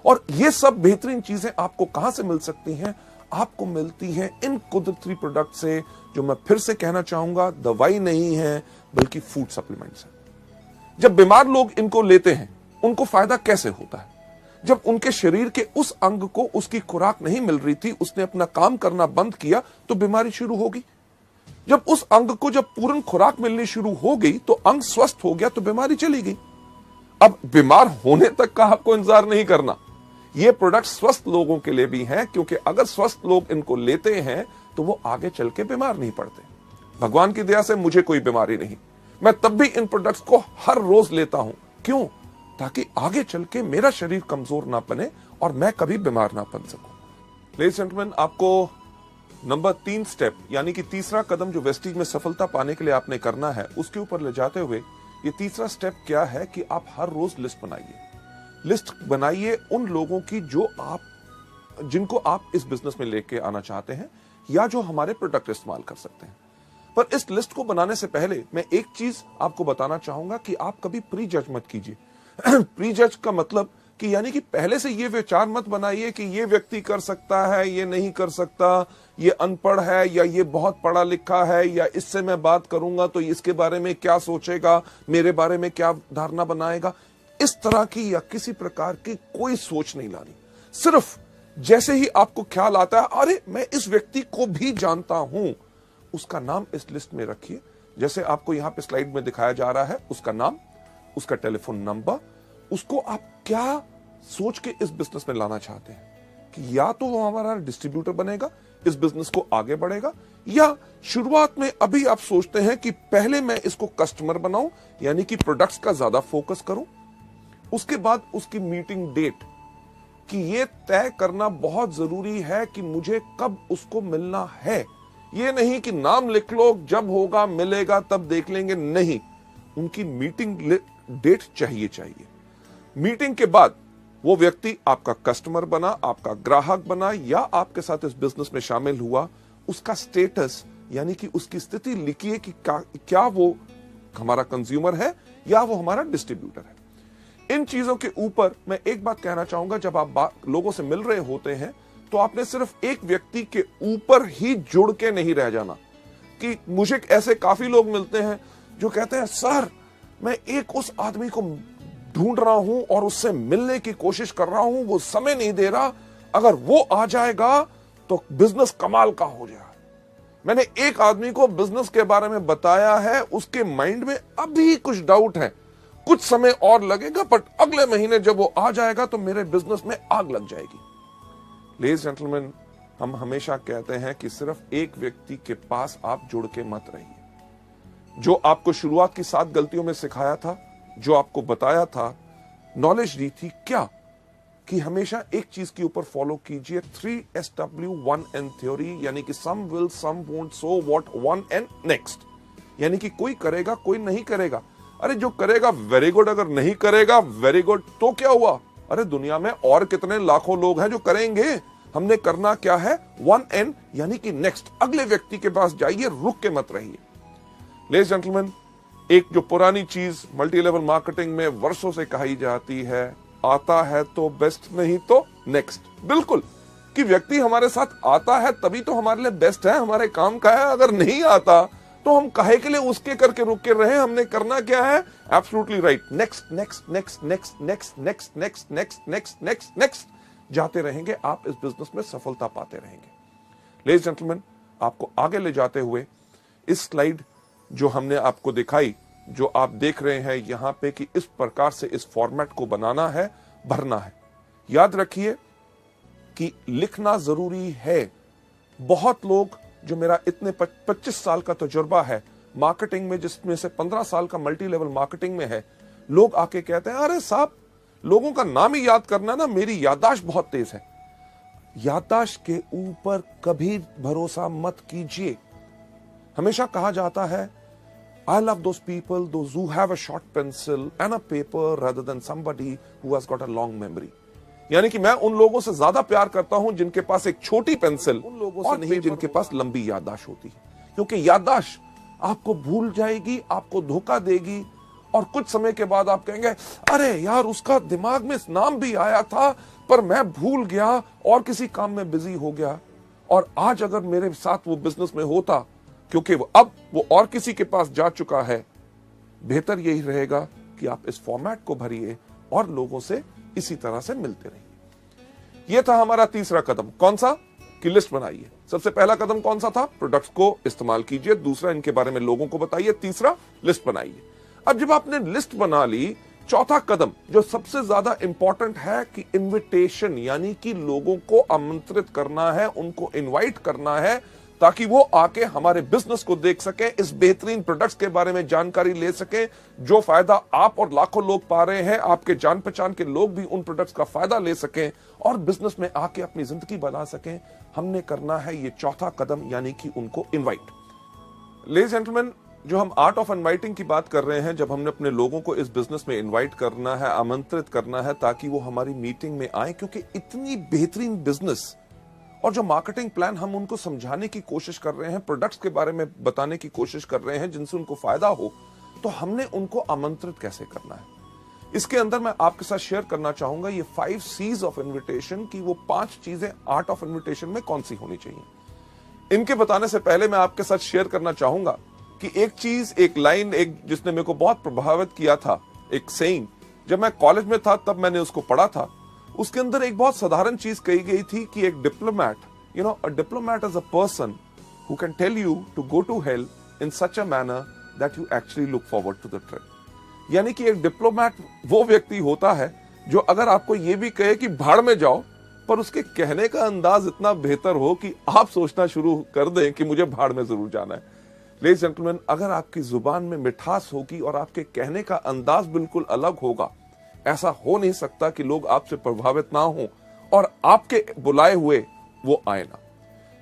और ये सब बेहतरीन चीजें आपको कहां से मिल सकती हैं? आपको मिलती हैं इन कुदरती प्रोडक्ट से, जो मैं फिर से कहना चाहूंगा दवाई नहीं है बल्कि फूड सप्लीमेंट्स है। जब बीमार लोग इनको लेते हैं उनको फायदा कैसे होता है? जब उनके शरीर के उस अंग को उसकी खुराक नहीं मिल रही थी, उसने अपना काम करना बंद किया तो बीमारी शुरू होगी। जब उस अंग को जब पूर्ण खुराक मिलनी शुरू हो गई तो अंग स्वस्थ हो गया तो बीमारी चली गई। अब बीमार होने तक का आपको इंतजार नहीं करना। ये प्रोडक्ट स्वस्थ लोगों के लिए भी हैं, क्योंकि अगर स्वस्थ लोग इनको लेते हैं तो वो आगे चल के बीमार नहीं पड़ते। भगवान की दया से मुझे कोई बीमारी नहीं, मैं तब भी इन प्रोडक्ट्स को हर रोज लेता हूं। क्यों? ताकि आगे चल के मेरा शरीर कमजोर ना बने और मैं कभी बीमार ना बन सकूं। लेडीज एंड जेंटलमैन, आपको नंबर 3 स्टेप यानी कि तीसरा कदम जो वेस्टीज में सफलता पाने के लिए आपने करना है, उसके ऊपर ले जाते हुए ये तीसरा स्टेप क्या है कि आप हर रोज लिस्ट बनाइए। लिस्ट बनाइए उन लोगों की जिनको आप इस बिजनेस में लेके आना चाहते हैं या जो हमारे प्रोडक्ट इस्तेमाल कर सकते हैं। पर इस लिस्ट को बनाने से पहले मैं एक चीज आपको बताना चाहूंगा कि आप कभी प्री जज मत कीजिए। प्री जज का मतलब कि यानी कि पहले से ये विचार मत बनाइए कि ये व्यक्ति कर सकता है, ये नहीं कर सकता, ये अनपढ़ है या ये बहुत पढ़ा लिखा है, या इससे मैं बात करूंगा तो इसके बारे में क्या सोचेगा, मेरे बारे में क्या धारणा बनाएगा। इस तरह की या किसी प्रकार की कोई सोच नहीं लानी। सिर्फ जैसे ही आपको ख्याल आता है अरे मैं इस व्यक्ति को भी जानता हूं, उसका नाम इस लिस्ट में रखिए। जैसे आपको यहां पे स्लाइड में दिखाया जा रहा है, उसका नाम, उसका टेलीफोन नंबर, उसको आप क्या सोच के इस बिजनेस में लाना चाहते हैं कि या तो वो हमारा डिस्ट्रीब्यूटर बनेगा, इस बिजनेस को आगे बढ़ेगा, या शुरुआत में अभी आप सोचते हैं कि पहले मैं इसको कस्टमर बनाऊं यानी कि प्रोडक्ट्स का ज्यादा फोकस करूं। उसके बाद उसकी मीटिंग डेट कि ये तय करना बहुत जरूरी है कि मुझे कब उसको मिलना है, ये नहीं कि नाम लिख लो, जब होगा मिलेगा तब देख लेंगे, नहीं, उनकी मीटिंग डेट चाहिए। मीटिंग के बाद वो व्यक्ति आपका कस्टमर बना, आपका ग्राहक बना या आपके साथ इस बिजनेस में शामिल हुआ, उसका स्टेटस यानी कि उसकी स्थिति लिखिए कि क्या वो हमारा कंज्यूमर है या वो हमारा डिस्ट्रीब्यूटर है। इन चीजों के ऊपर मैं एक बात कहना चाहूंगा, जब आप लोगों से मिल रहे होते हैं तो आपने सिर्फ एक व्यक्ति के ऊपर ही जुड़ के नहीं रह जाना। कि मुझे ऐसे काफी लोग मिलते हैं जो कहते हैं सर मैं एक उस आदमी को ढूंढ रहा हूं और उससे मिलने की कोशिश कर रहा हूं, वो समय नहीं दे रहा, अगर वो आ जाएगा तो बिजनेस कमाल का हो जाएगा। मैंने एक आदमी को बिजनेस के बारे में बताया है, उसके माइंड में अभी कुछ डाउट है, कुछ समय और लगेगा, बट अगले महीने जब वो आ जाएगा तो मेरे बिजनेस में आग लग जाएगी। लेडीज जेंटलमैन, हम हमेशा कहते हैं कि सिर्फ एक व्यक्ति के पास आप जुड़ के मत रहिए। जो आपको शुरुआत की 7 गलतियों में सिखाया था, जो आपको बताया था, नॉलेज दी थी, क्या कि हमेशा एक चीज के ऊपर फॉलो कीजिए, 3SW1N थ्योरी, यानी कि some will, some won't, so what, 1N next. यानी कि कोई करेगा, कोई नहीं करेगा। अरे जो करेगा वेरी गुड, अगर नहीं करेगा वेरी गुड, तो क्या हुआ? अरे दुनिया में और कितने लाखों लोग हैं जो करेंगे। हमने करना क्या है? 1N यानी कि नेक्स्ट, अगले व्यक्ति के पास जाइए, रुक के मत रहिए। लेडीज जेंटलमैन, एक जो पुरानी चीज मल्टी लेवल मार्केटिंग में वर्षों से कही जाती है, आता है तो बेस्ट, नहीं तो नेक्स्ट। बिल्कुल, कि व्यक्ति हमारे साथ आता है तभी तो हमारे लिए बेस्ट है, हमारे काम का है। अगर नहीं आता तो हम काहे के लिए उसके करके रुक के रहे? हमने करना क्या है? Absolutely right, next next next next next next next next next next next जाते रहेंगे, आप इस बिजनेस में सफलता पाते रहेंगे। लेडीज जेंटलमैन, आपको आगे ले जाते हुए इस स्लाइड जो हमने आपको दिखाई, जो आप देख रहे हैं यहां पे, कि इस प्रकार से इस फॉर्मेट को बनाना है, भरना है। याद रखिए कि लिखना जरूरी है। बहुत लोग, जो मेरा इतने 25 साल का तजुर्बा है मार्केटिंग में, जिसमें से 15 साल का मल्टी लेवल मार्केटिंग में है, लोग आके कहते हैं अरे साहब लोगों का नाम ही याद करना ना, मेरी याददाश्त बहुत तेज है। याददाश्त के ऊपर कभी भरोसा मत कीजिए। हमेशा कहा जाता है I love those people, those who have a short pencil and a paper rather than somebody who has got a long memory. यानी कि मैं उन लोगों से ज्यादा प्यार करता हूं जिनके पास एक छोटी पेंसिल, उन लोगों से नहीं जिनके पास लंबी याददाश्त होती है। क्योंकि याददाश्त आपको भूल जाएगी, आपको धोखा देगी, और कुछ समय के बाद आप कहेंगे अरे यार उसका दिमाग में नाम भी आया था पर मैं भूल गया और किसी काम में बिजी हो गया। और आज अगर मेरे साथ वो बिजनेस में होता, क्योंकि अब वो और किसी के पास जा चुका है, बेहतर यही रहेगा कि आप इस फॉर्मेट को भरिए और लोगों से इसी तरह से मिलते रहिए। यह था हमारा तीसरा कदम। कौन सा? कि लिस्ट बनाइए। सबसे पहला कदम कौन सा था? प्रोडक्ट्स को इस्तेमाल कीजिए। दूसरा, इनके बारे में लोगों को बताइए। तीसरा, लिस्ट बनाइए। अब जब आपने लिस्ट बना ली, चौथा कदम जो सबसे ज्यादा इंपॉर्टेंट है कि इनविटेशन, यानी कि लोगों को आमंत्रित करना है, उनको इनवाइट करना है, ताकि वो आके हमारे बिजनेस को देख सके, इस बेहतरीन प्रोडक्ट्स के बारे में जानकारी ले सके। जो फायदा आप और लाखों लोग पा रहे हैं, आपके जान पहचान के लोग भी उन प्रोडक्ट्स का फायदा ले सकें और बिजनेस में आके अपनी जिंदगी बना सकें। हमने करना है ये चौथा कदम, यानी कि उनको इनवाइट। लेडीज जेंटलमैन, जो हम आर्ट ऑफ इनवाइटिंग की बात कर रहे हैं, जब हमने अपने लोगों को इस बिजनेस में इनवाइट करना है, आमंत्रित करना है, ताकि वो हमारी मीटिंग में आए, क्योंकि इतनी बेहतरीन बिजनेस और जो मार्केटिंग प्लान हम उनको समझाने की कोशिश कर रहे हैं, प्रोडक्ट्स के बारे में बताने की कोशिश कर रहे हैं जिनसे उनको फायदा हो, तो हमने उनको आमंत्रित कैसे करना है। इसके अंदर मैं आपके साथ शेयर करना चाहूंगा ये 5 C's ऑफ इन्विटेशन की, वो 5 चीजें आर्ट ऑफ इन्विटेशन में कौन सी होनी चाहिए। इनके बताने से पहले मैं आपके साथ शेयर करना चाहूंगा कि एक चीज, एक लाइन, एक जिसने मेरे को बहुत प्रभावित किया था, एक सेइंग, जब मैं कॉलेज में था तब मैंने उसको पढ़ा था। उसके अंदर एक बहुत साधारण चीज कही गई थी कि एक diplomat, a diplomat is a person who can tell you to go to hell in such a manner that you actually look forward to the trip. यानी कि एक डिप्लोमैट वो व्यक्ति होता है जो अगर आपको ये भी कहे कि भाड़ में जाओ, पर उसके कहने का अंदाज इतना बेहतर हो कि आप सोचना शुरू कर दें कि मुझे भाड़ में जरूर जाना है। लेडीज जेंटलमैन, अगर आपकी जुबान में मिठास होगी और आपके कहने का अंदाज बिल्कुल अलग होगा, ऐसा हो नहीं सकता कि लोग आपसे प्रभावित ना हो और आपके बुलाए हुए वो आए ना।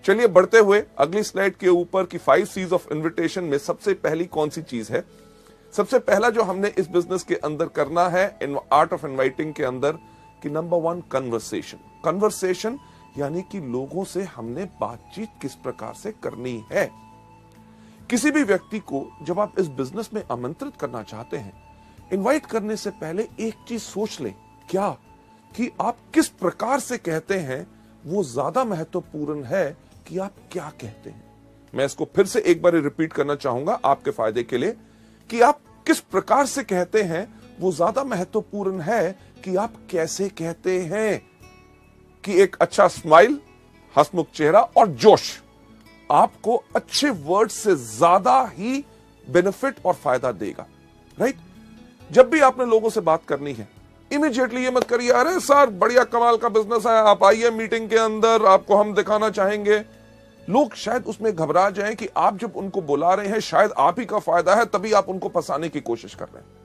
चलिए बढ़ते हुए अगली स्लाइड के ऊपर की 5 C's ऑफ इन्विटेशन में सबसे पहली कौन सी चीज है? सबसे पहला जो हमने इस बिजनेस के अंदर करना है इन आर्ट ऑफ इनवाइटिंग के अंदर कि नंबर 1 कन्वर्सेशन। कन्वर्सेशन यानी कि लोगों से हमने बातचीत किस प्रकार से करनी है। किसी भी व्यक्ति को जब आप इस बिजनेस में आमंत्रित करना चाहते हैं, इनवाइट करने से पहले एक चीज सोच लें, क्या कि आप किस प्रकार से कहते हैं वो ज्यादा महत्वपूर्ण है कि आप क्या कहते हैं। मैं इसको फिर से एक बार रिपीट करना चाहूंगा आपके फायदे के लिए कि आप किस प्रकार से कहते हैं वो ज्यादा महत्वपूर्ण है कि आप कैसे कहते हैं। कि एक अच्छा स्माइल, हंसमुख चेहरा और जोश आपको अच्छे वर्ड से ज्यादा ही बेनिफिट और फायदा देगा, राइट? जब भी आपने लोगों से बात करनी है, इमीडिएटली ये मत करिए अरे सर बढ़िया कमाल का बिजनेस है, आप आइए मीटिंग के अंदर, आपको हम दिखाना चाहेंगे। लोग शायद उसमें घबरा जाएं कि आप जब उनको बुला रहे हैं शायद आप ही का फायदा है, तभी आप उनको फंसाने की कोशिश कर रहे हैं।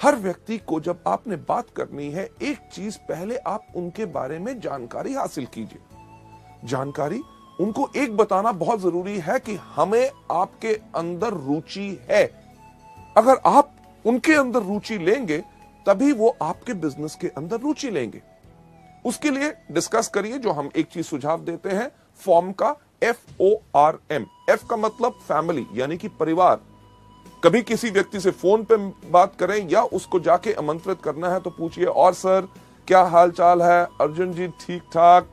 हर व्यक्ति को जब आपने बात करनी है, एक चीज पहले आप उनके बारे में जानकारी हासिल कीजिए। जानकारी उनको एक बताना बहुत जरूरी है कि हमें आपके अंदर रुचि है। अगर आप उनके अंदर रुचि लेंगे तभी वो आपके बिजनेस के अंदर रुचि लेंगे। उसके लिए डिस्कस करिए, जो हम एक चीज सुझाव देते हैं, फॉर्म का FORM। F का मतलब फैमिली यानी कि परिवार। कभी किसी व्यक्ति से फोन पे बात करें या उसको जाके आमंत्रित करना है तो पूछिए और सर क्या हाल चाल है, अर्जुन जी ठीक ठाक,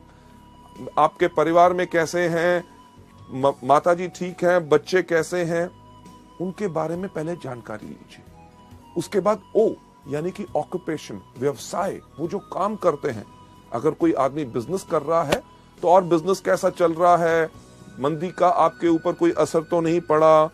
आपके परिवार में कैसे हैं, माता जी ठीक हैं, बच्चे कैसे हैं, उनके बारे में पहले जानकारी लीजिए। उसके बाद O यानी कि ऑक्यूपेशन, व्यवसाय, वो जो काम करते हैं। अगर कोई आदमी बिजनेस कर रहा है तो और बिजनेस कैसा चल रहा है, मंदी का आपके ऊपर कोई असर तो नहीं पड़ा,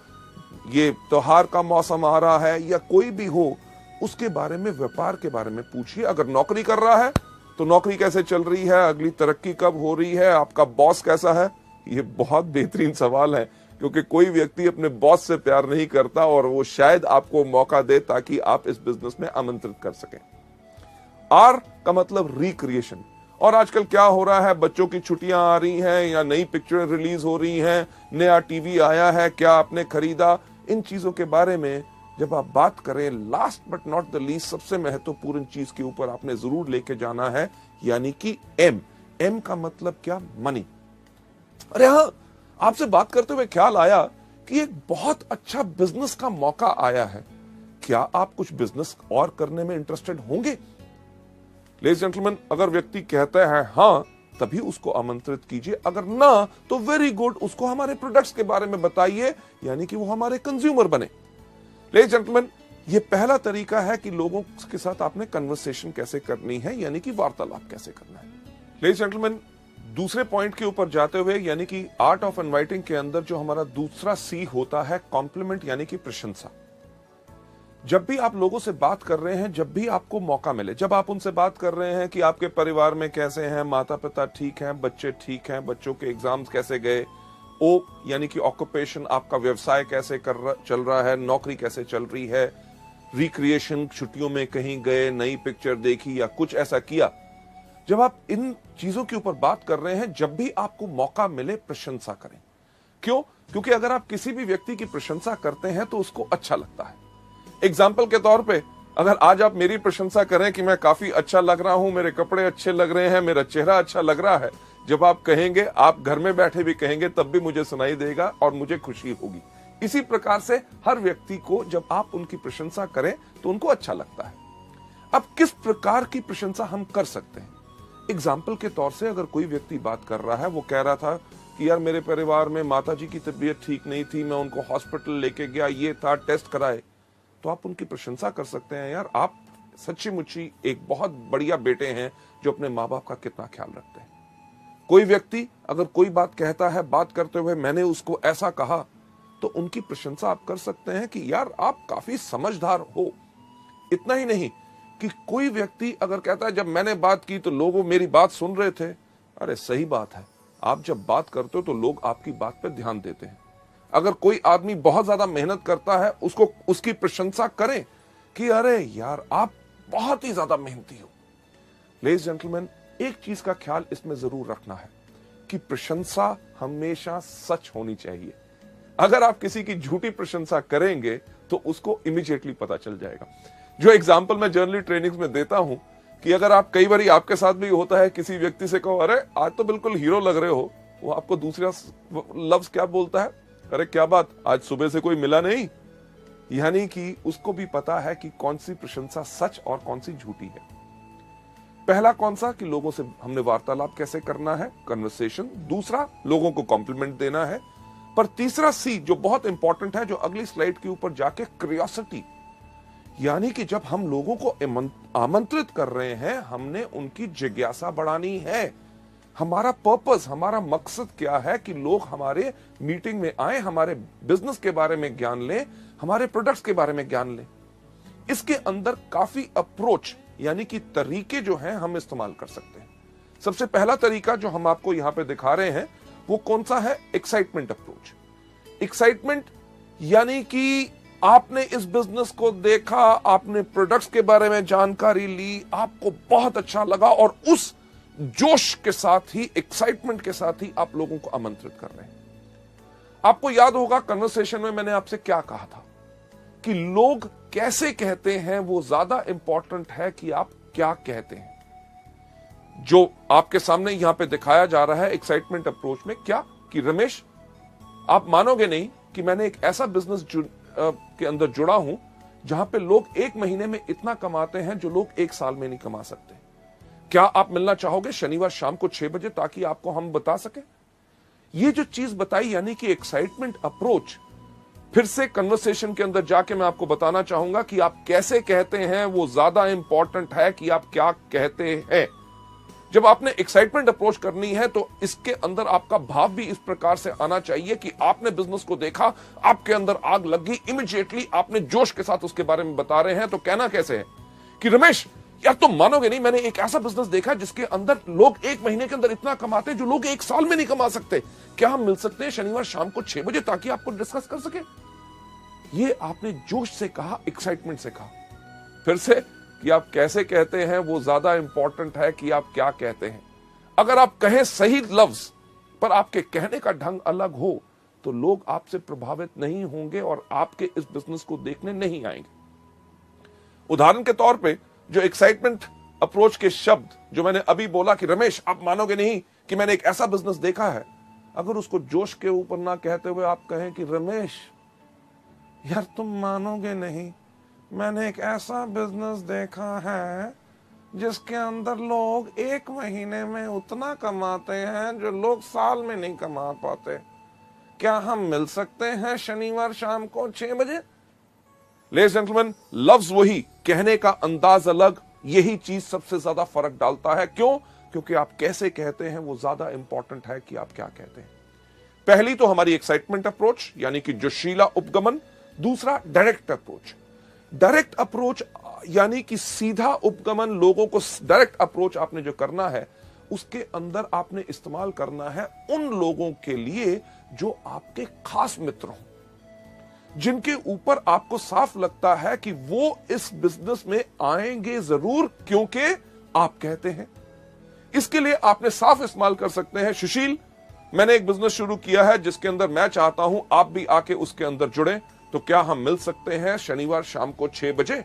ये त्योहार का मौसम आ रहा है या कोई भी हो, उसके बारे में, व्यापार के बारे में पूछिए। अगर नौकरी कर रहा है तो नौकरी कैसे चल रही है, अगली तरक्की कब हो रही है, आपका बॉस कैसा है। ये बहुत बेहतरीन सवाल है क्योंकि कोई व्यक्ति अपने बॉस से प्यार नहीं करता और वो शायद आपको मौका दे ताकि आप इस बिजनेस में आमंत्रित कर सकें। R का मतलब रिक्रिएशन। और आजकल क्या हो रहा है, बच्चों की छुट्टियां आ रही हैं या नई पिक्चर रिलीज हो रही हैं, नया टीवी आया है, क्या आपने खरीदा, इन चीजों के बारे में जब आप बात करें, last but not the least सबसे महत्वपूर्ण चीज के ऊपर आपने जरूर लेके जाना है, यानी कि M का मतलब क्या, मनी। अरे हाँ, आपसे बात करते हुए ख्याल आया कि एक बहुत अच्छा बिजनेस का मौका आया है, क्या आप कुछ बिजनेस और करने में इंटरेस्टेड होंगे? लेडीज जेंटलमैन, अगर व्यक्ति कहता है हाँ, तभी उसको आमंत्रित कीजिए, अगर ना तो वेरी गुड, उसको हमारे प्रोडक्ट्स के बारे में बताइए, यानी कि वो हमारे कंज्यूमर बने। लेडीज जेंटलमैन, ये पहला तरीका है कि लोगों के साथ आपने कन्वर्सेशन कैसे करनी है, यानी कि वार्तालाप कैसे करना है। लेडीज जेंटलमैन, दूसरे पॉइंट के ऊपर जाते हुए, यानी कि आर्ट ऑफ इनवाइटिंग के अंदर जो हमारा दूसरा C होता है, कॉम्प्लीमेंट यानी कि प्रशंसा। जब भी आप लोगों से बात कर रहे हैं, जब भी आपको मौका मिले, जब आप उनसे बात कर रहे हैं कि आपके परिवार में कैसे हैं, माता पिता ठीक हैं, बच्चे ठीक हैं, बच्चों के एग्जाम्स कैसे गए, O यानी कि ऑक्यूपेशन, आपका व्यवसाय कैसे चल रहा है, नौकरी कैसे चल रही है, रिक्रिएशन, छुट्टियों में कहीं गए, नई पिक्चर देखी या कुछ ऐसा किया। जब आप इन चीजों के ऊपर बात कर रहे हैं, जब भी आपको मौका मिले, प्रशंसा करें। क्यों? क्योंकि अगर आप किसी भी व्यक्ति की प्रशंसा करते हैं तो उसको अच्छा लगता है। एग्जाम्पल के तौर पे, अगर आज आप मेरी प्रशंसा करें कि मैं काफी अच्छा लग रहा हूं, मेरे कपड़े अच्छे लग रहे हैं, मेरा चेहरा अच्छा लग रहा है, जब आप कहेंगे, आप घर में बैठे भी कहेंगे, तब भी मुझे सुनाई देगा और मुझे खुशी होगी। इसी प्रकार से हर व्यक्ति को जब आप उनकी प्रशंसा करें तो उनको अच्छा लगता है। अब किस प्रकार की प्रशंसा हम कर सकते हैं? एग्जाम्पल के तौर से, अगर कोई व्यक्ति बात कर रहा है, वो कह रहा था कि यार मेरे परिवार में माताजी की तबीयत ठीक नहीं थी, मैं उनको हॉस्पिटल लेके गया, ये था, टेस्ट कराए, तो आप उनकी प्रशंसा कर सकते हैं, यार आप सच्ची मुच्ची एक बहुत बढ़िया बेटे हैं जो अपने माँ बाप का कितना ख्याल रखते हैं। कोई व्यक्ति अगर कोई बात कहता है, बात करते हुए मैंने उसको ऐसा कहा, तो उनकी प्रशंसा आप कर सकते हैं कि यार आप काफी समझदार हो। इतना ही नहीं कि कोई व्यक्ति अगर कहता है जब मैंने बात की तो लोग मेरी बात सुन रहे थे, अरे सही बात है, आप जब बात करते हो तो लोग आपकी बात पर ध्यान देते हैं। अगर कोई आदमी बहुत ज्यादा मेहनत करता है, उसको उसकी प्रशंसा करें कि अरे यार आप बहुत ही ज्यादा मेहनती हो। लेडीज जेंटलमैन, एक चीज का ख्याल इसमें जरूर रखना है आपकी प्रशंसा हमेशा सच होनी चाहिए। अगर आप किसी की झूठी प्रशंसा करेंगे तो उसको इमीडिएटली पता चल जाएगा। जो एग्जाम्पल मैं जर्नली ट्रेनिंग्स में देता हूं कि अगर आप कई बार आपके साथ भी होता है, किसी व्यक्ति से कहो अरे आज तो बिल्कुल हीरो लग रहे हो, वो आपको दूसरा लफ्ज क्या बोलता है, अरे क्या बात आज सुबह से कोई मिला नहीं। यानी कि उसको भी पता है कि कौन सी प्रशंसा सच और कौन सी झूठी है। पहला कौन सा कि लोगों से हमने वार्तालाप कैसे करना है, कन्वर्सेशन। दूसरा लोगों को कॉम्प्लीमेंट देना है। पर तीसरा सी जो बहुत इंपॉर्टेंट है, जो अगली स्लाइड के ऊपर जाके, क्यूरियोसिटी। यानी कि जब हम लोगों को आमंत्रित कर रहे हैं, हमने उनकी जिज्ञासा बढ़ानी है। हमारा पर्पस, हमारा मकसद क्या है कि लोग हमारे मीटिंग में आए, हमारे बिजनेस के बारे में ज्ञान लें, हमारे प्रोडक्ट्स के बारे में ज्ञान लें। इसके अंदर काफी अप्रोच यानी कि तरीके जो हैं हम इस्तेमाल कर सकते हैं। सबसे पहला तरीका जो हम आपको यहां पे दिखा रहे हैं वो कौन सा है, एक्साइटमेंट अप्रोच। एक्साइटमेंट यानी कि आपने इस बिजनेस को देखा, आपने प्रोडक्ट्स के बारे में जानकारी ली, आपको बहुत अच्छा लगा और उस जोश के साथ ही, एक्साइटमेंट के साथ ही आप लोगों को आमंत्रित कर रहे हैं। आपको याद होगा कन्वर्सेशन में मैंने आपसे क्या कहा था कि लोग कैसे कहते हैं वो ज्यादा इंपॉर्टेंट है कि आप क्या कहते हैं। जो आपके सामने यहां पे दिखाया जा रहा है एक्साइटमेंट अप्रोच में, क्या कि रमेश आप मानोगे नहीं कि मैंने एक ऐसा बिजनेस के अंदर जुड़ा हूं जहां पे लोग 1 महीने में इतना कमाते हैं जो लोग 1 साल में नहीं कमा सकते। क्या आप मिलना चाहोगे शनिवार शाम को 6 बजे ताकि आपको हम बता सके। ये जो चीज बताई यानी कि एक्साइटमेंट अप्रोच। फिर से कन्वर्सेशन के अंदर जाके मैं आपको बताना चाहूंगा कि आप कैसे कहते हैं वो ज्यादा इंपॉर्टेंट है कि आप क्या कहते हैं। जब आपने एक्साइटमेंट अप्रोच करनी है तो इसके अंदर आपका भाव भी इस प्रकार से आना चाहिए कि आपने बिजनेस को देखा, आपके अंदर आग लग गई, इमीडिएटली आपने जोश के साथ उसके बारे में बता रहे हैं। तो कहना कैसे है कि रमेश यार तुम मानोगे नहीं, मैंने एक ऐसा बिजनेस देखा जिसके अंदर लोग 1 महीने के अंदर इतना कमाते हैं जो लोग 1 साल में नहीं कमा सकते। क्या हम मिल सकते हैं शनिवार शाम को 6 बजे ताकि आपको डिस्कस कर सके। ये आपने जोश से कहा, एक्साइटमेंट से कहा। फिर से कि आप कैसे कहते हैं वो ज्यादा इंपॉर्टेंट है कि आप क्या कहते हैं। अगर आप कहें सही लफ्ज पर आपके कहने का ढंग अलग हो तो लोग आपसे प्रभावित नहीं होंगे और आपके इस बिजनेस को देखने नहीं आएंगे। उदाहरण के तौर पे जो एक्साइटमेंट अप्रोच के शब्द जो मैंने अभी बोला कि रमेश आप मानोगे नहीं कि मैंने एक ऐसा बिजनेस देखा है, अगर उसको जोश के ऊपर ना कहते हुए आप कहें कि रमेश यार तुम मानोगे नहीं, मैंने एक ऐसा बिजनेस देखा है जिसके अंदर लोग 1 महीने में उतना कमाते हैं जो लोग साल में नहीं कमा पाते। क्या हम मिल सकते हैं शनिवार शाम को 6 बजे। लेडीज जेंटलमैन, लफ्ज वही, कहने का अंदाज अलग, यही चीज सबसे ज्यादा फर्क डालता है। क्यों? क्योंकि आप कैसे कहते हैं वो ज्यादा इंपॉर्टेंट है कि आप क्या कहते हैं। पहली तो हमारी एक्साइटमेंट अप्रोच यानी कि जोशीला उपगमन। दूसरा डायरेक्ट अप्रोच। डायरेक्ट अप्रोच यानी कि सीधा उपगमन, लोगों को डायरेक्ट अप्रोच आपने जो करना है उसके अंदर आपने इस्तेमाल करना है उन लोगों के लिए जो आपके खास मित्र हों, जिनके ऊपर आपको साफ लगता है कि वो इस बिजनेस में आएंगे जरूर क्योंकि आप कहते हैं। इसके लिए आपने साफ इस्तेमाल कर सकते हैं, सुशील मैंने एक बिजनेस शुरू किया है जिसके अंदर मैं चाहता हूं आप भी आके उसके अंदर जुड़े, तो क्या हम मिल सकते हैं शनिवार शाम को 6 बजे।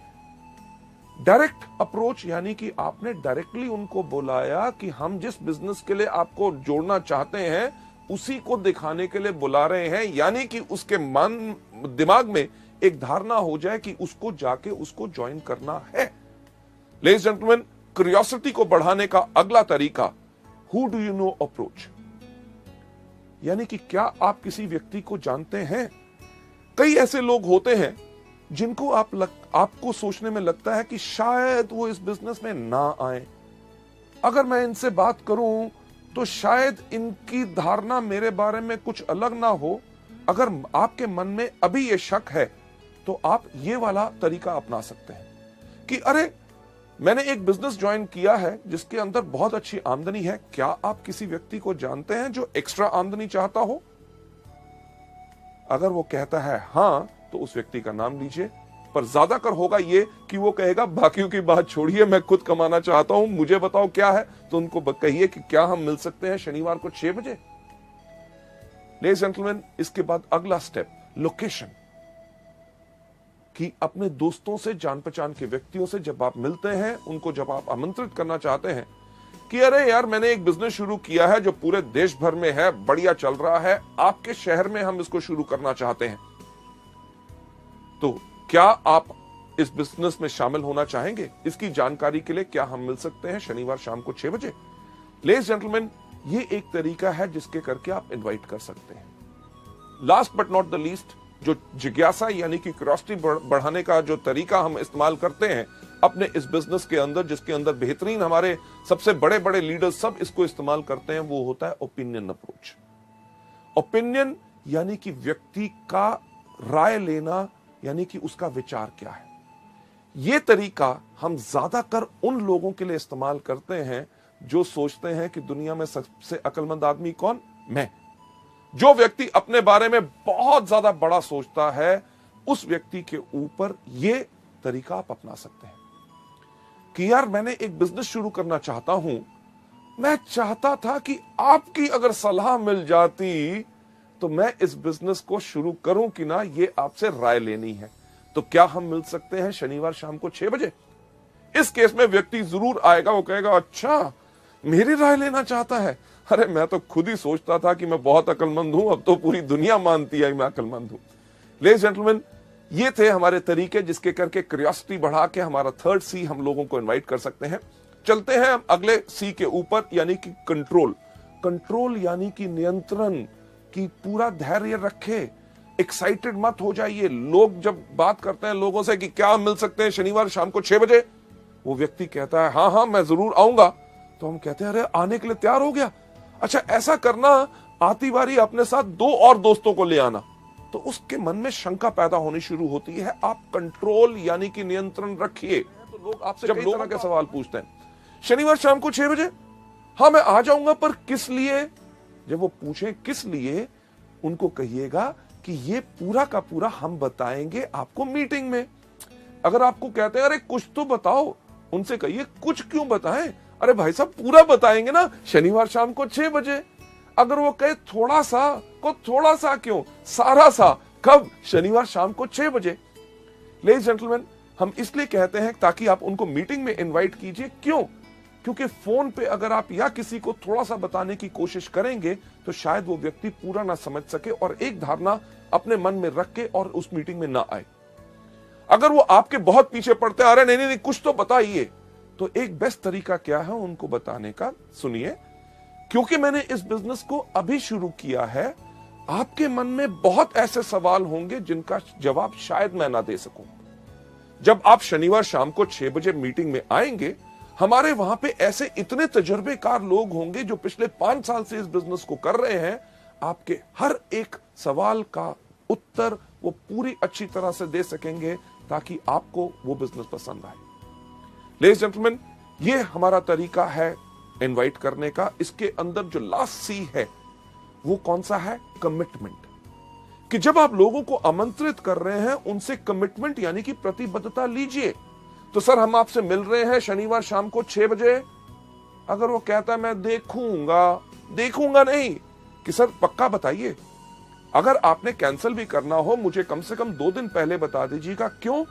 डायरेक्ट अप्रोच यानी कि आपने डायरेक्टली उनको बुलाया कि हम जिस बिजनेस के लिए आपको जोड़ना चाहते हैं उसी को दिखाने के लिए बुला रहे हैं, यानी कि उसके मन दिमाग में एक धारणा हो जाए कि उसको जाके उसको ज्वाइन करना है। लेडीज जेंटलमैन, क्यूरियोसिटी को बढ़ाने का अगला तरीका who do you know approach, यानी कि क्या आप किसी व्यक्ति को जानते हैं। कई ऐसे लोग होते हैं जिनको आपको सोचने में लगता है कि शायद वो इस बिजनेस में ना आए, अगर मैं इनसे बात करूं तो शायद इनकी धारणा मेरे बारे में कुछ अलग ना हो। अगर आपके मन में अभी ये शक है तो आप ये वाला तरीका अपना सकते हैं कि अरे मैंने एक बिजनेस ज्वाइन किया है जिसके अंदर बहुत अच्छी आमदनी है, क्या आप किसी व्यक्ति को जानते हैं जो एक्स्ट्रा आमदनी चाहता हो। अगर वो कहता है हां तो उस व्यक्ति का नाम लीजिए, पर ज्यादातर होगा ये कि वो कहेगा बाकियों की बात छोड़िए, मैं खुद कमाना चाहता हूं, मुझे बताओ क्या है। तो उनको कहिए कि क्या हम मिल सकते हैं शनिवार को 6 बजे। लेडीज जेंटलमैन, इसके बाद अगला स्टेप लोकेशन, कि अपने दोस्तों से, जान पहचान के व्यक्तियों से जब आप मिलते हैं, उनको जब आप आमंत्रित करना चाहते हैं कि अरे यार मैंने एक बिजनेस शुरू किया है जो पूरे देश भर में है, बढ़िया चल रहा है, आपके शहर में हम इसको शुरू करना चाहते हैं, तो क्या आप इस बिजनेस में शामिल होना चाहेंगे? इसकी जानकारी के लिए क्या हम मिल सकते हैं शनिवार शाम को 6 बजे? लेडीज जेंटलमैन, ये एक तरीका है जिसके करके आप इनवाइट कर सकते हैं। Last but not the least, जो जिज्ञासा यानी कि क्यूरियोसिटी बढ़ाने का जो तरीका हम इस्तेमाल करते हैं अपने इस बिजनेस के अंदर, जिसके अंदर बेहतरीन हमारे सबसे बड़े बड़े लीडर्स सब इसको इस्तेमाल करते हैं, वो होता है ओपिनियन अप्रोच। ओपिनियन यानी कि व्यक्ति का राय लेना, यानी कि उसका विचार क्या है। यह तरीका हम ज्यादातर उन लोगों के लिए इस्तेमाल करते हैं जो सोचते हैं कि दुनिया में सबसे अक्लमंद आदमी कौन? मैं। जो व्यक्ति अपने बारे में बहुत ज्यादा बड़ा सोचता है, उस व्यक्ति के ऊपर यह तरीका आप अपना सकते हैं कि यार मैंने एक बिजनेस शुरू करना चाहता हूं, मैं चाहता था कि आपकी अगर सलाह मिल जाती तो मैं इस बिजनेस को शुरू करूं कि ना, ये आपसे राय लेनी है। तो क्या हम मिल सकते हैं शनिवार शाम को 6 बजे? इस केस में व्यक्ति जरूर आएगा, वो कहेगा अच्छा मेरी राय लेना चाहता है, अरे मैं तो खुद ही सोचता था कि मैं बहुत अक्लमंद हूं, अब तो पूरी दुनिया मानती है मैं अक्लमंद हूं। लेडीज जेंटलमैन, ये थे हमारे तरीके जिसके करके क्यूरियोसिटी बढ़ा के हमारा थर्ड सी हम लोगों को इनवाइट कर सकते हैं। चलते हैं अगले सी के ऊपर, यानी कि कंट्रोल। कंट्रोल यानी कि नियंत्रण, कि पूरा धैर्य रखे, एक्साइटेड मत हो जाइए। लोग जब बात करते हैं लोगों से कि क्या मिल सकते हैं शनिवार शाम को 6 बजे, वो व्यक्ति कहता है हाँ हाँ मैं जरूर आऊंगा, तो हम कहते हैं अरे आने के लिए तैयार हो गया, अच्छा ऐसा करना, आती बारी अपने साथ 2 और दोस्तों को ले आना। तो उसके मन में शंका पैदा होनी शुरू होती है। आप कंट्रोल यानी कि नियंत्रण रखिए। तो लोग आपसे जब लोगों के सवाल पूछते हैं शनिवार शाम को 6 बजे, हाँ मैं आ जाऊंगा, पर किस लिए? जब वो पूछें किस लिए, उनको कहिएगा कि ये पूरा का पूरा हम बताएंगे आपको मीटिंग में। अगर आपको कहते हैं अरे कुछ तो बताओ, उनसे कहिए कुछ क्यों बताएं, अरे भाई साहब पूरा बताएंगे ना शनिवार शाम को 6 बजे। अगर वो कहे थोड़ा सा, को थोड़ा सा क्यों, सारा सा, कब? शनिवार शाम को 6 बजे। लेडीज जेंटलमैन, हम इसलिए कहते हैं ताकि आप उनको मीटिंग में इनवाइट कीजिए। क्यों? क्योंकि फोन पे अगर आप या किसी को थोड़ा सा बताने की कोशिश करेंगे तो शायद वो व्यक्ति पूरा ना समझ सके और एक धारणा अपने मन में रख के और उस मीटिंग में ना आए। अगर वो आपके बहुत पीछे पड़ते हैं, अरे नहीं नहीं कुछ तो बताइए, तो एक बेस्ट तरीका क्या है उनको बताने का? सुनिए, क्योंकि मैंने इस बिजनेस को अभी शुरू किया है, आपके मन में बहुत ऐसे सवाल होंगे जिनका जवाब शायद मैं ना दे सकूं। जब आप शनिवार शाम को 6 बजे मीटिंग में आएंगे, हमारे वहां पे ऐसे इतने तजुर्बेकार लोग होंगे जो पिछले 5 साल से इस बिजनेस को कर रहे हैं। आपके हर एक सवाल का उत्तर वो पूरी अच्छी तरह से दे सकेंगे ताकि आपको वो बिजनेस पसंद आए। लेडीज जेंटलमैन, ये हमारा तरीका है इनवाइट करने का। इसके अंदर जो लास्ट सी है वो कौन सा है? कमिटमेंट। कि जब आप लोगों को आमंत्रित कर रहे हैं, उनसे कमिटमेंट यानी कि प्रतिबद्धता लीजिए। तो सर हम आपसे मिल रहे हैं शनिवार शाम को 6 बजे। अगर वो कहता है मैं देखूंगा नहीं, कि सर पक्का बताइए। अगर आपने कैंसिल भी करना हो, मुझे कम से कम 2 दिन पहले बता दीजिएगा। क्यों?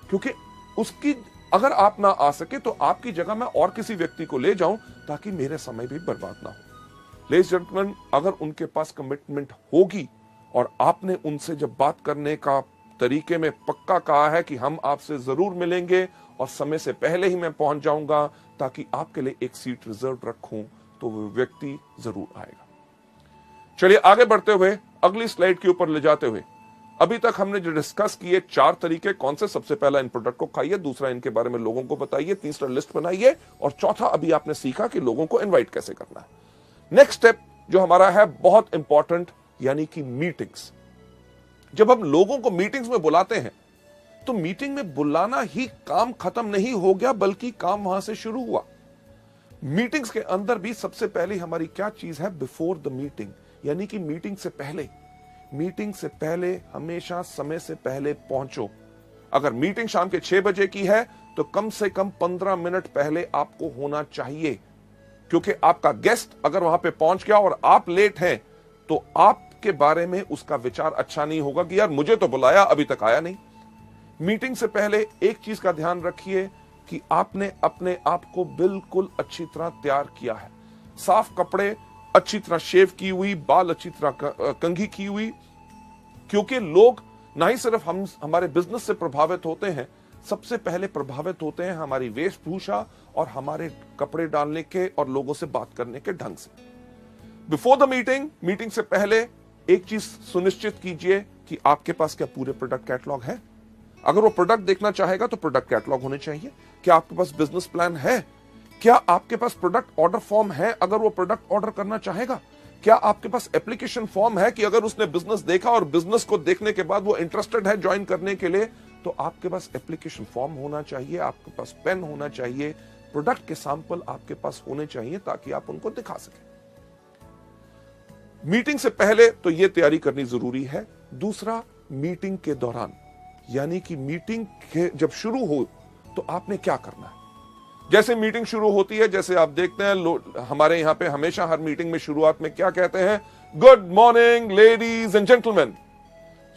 क्योंकि उसकी अगर आप ना आ सके तो आपकी जगह मैं और किसी व्यक्ति को ले जाऊं ताकि मेरे समय भी बर्बाद ना हो। लेडीज जेंटलमैन, अगर उनके पास कमिटमेंट होगी और आपने उनसे जब बात करने का तरीके में पक्का कहा है कि हम आपसे जरूर मिलेंगे और समय से पहले ही मैं पहुंच जाऊंगा ताकि आपके लिए एक सीट रिजर्व रखूं, तो वो व्यक्ति जरूर आएगा। चलिए आगे बढ़ते हुए अगली स्लाइड के ऊपर ले जाते हुए, अभी तक हमने जो डिस्कस किए 4 तरीके कौन से? सबसे पहला इन प्रोडक्ट को खाइए, दूसरा इनके बारे में लोगों को बताइए, तीसरा लिस्ट बनाइए, और चौथा अभी आपने सीखा कि लोगों को इनवाइट कैसे करना है। नेक्स्ट स्टेप जो हमारा है बहुत इंपॉर्टेंट, यानी कि मीटिंग्स। जब हम लोगों को मीटिंग्स में बुलाते हैं तो मीटिंग में बुलाना ही काम खत्म नहीं हो गया, बल्कि काम वहां से शुरू हुआ। मीटिंग्स के अंदर भी सबसे पहले हमारी क्या चीज है? बिफोर द मीटिंग, यानी कि मीटिंग से पहले हमेशा समय से पहले पहुंचो अगर मीटिंग शाम के 6 बजे की है तो कम से कम 15 मिनट पहले आपको होना चाहिए, क्योंकि आपका गेस्ट अगर वहां पे पहुंच गया और आप लेट हैं तो आपके बारे में उसका विचार अच्छा नहीं होगा कि यार मुझे तो बुलाया अभी तक आया नहीं। मीटिंग से पहले एक चीज का ध्यान रखिए कि आपने अपने आप को बिल्कुल अच्छी तरह तैयार किया है, साफ कपड़े, अच्छी तरह शेव की हुई, बाल अच्छी तरह कंघी की हुई, क्योंकि लोग ना ही सिर्फ हमारे बिजनेस से प्रभावित होते हैं, सबसे पहले प्रभावित होते हैं हमारी वेशभूषा और हमारे कपड़े डालने के और लोगों से बात करने के ढंग से। बिफोर द मीटिंग से पहले एक चीज सुनिश्चित कीजिए कि आपके पास क्या पूरे प्रोडक्ट कैटलॉग है। अगर वो प्रोडक्ट देखना चाहेगा तो प्रोडक्ट कैटलॉग होने चाहिए। क्या आपके पास बिजनेस प्लान है? क्या आपके पास प्रोडक्ट ऑर्डर फॉर्म है अगर वो प्रोडक्ट ऑर्डर करना चाहेगा? क्या आपके पास एप्लीकेशन फॉर्म है कि अगर उसने बिजनेस देखा और बिजनेस को देखने के बाद वो इंटरेस्टेड है ज्वाइन करने के लिए, तो आपके पास एप्लीकेशन फॉर्म होना चाहिए, आपके पास पेन होना चाहिए, प्रोडक्ट के सैंपल आपके पास होने चाहिए ताकि आप उनको दिखा सकें। मीटिंग से पहले तो यह तैयारी करनी जरूरी है। दूसरा, मीटिंग के दौरान, यानी कि मीटिंग जब शुरू हो तो आपने क्या करना है। जैसे मीटिंग शुरू होती है, जैसे आप देखते हैं हमारे यहां पे हमेशा हर मीटिंग में शुरुआत में क्या कहते हैं, good morning ladies and gentleman.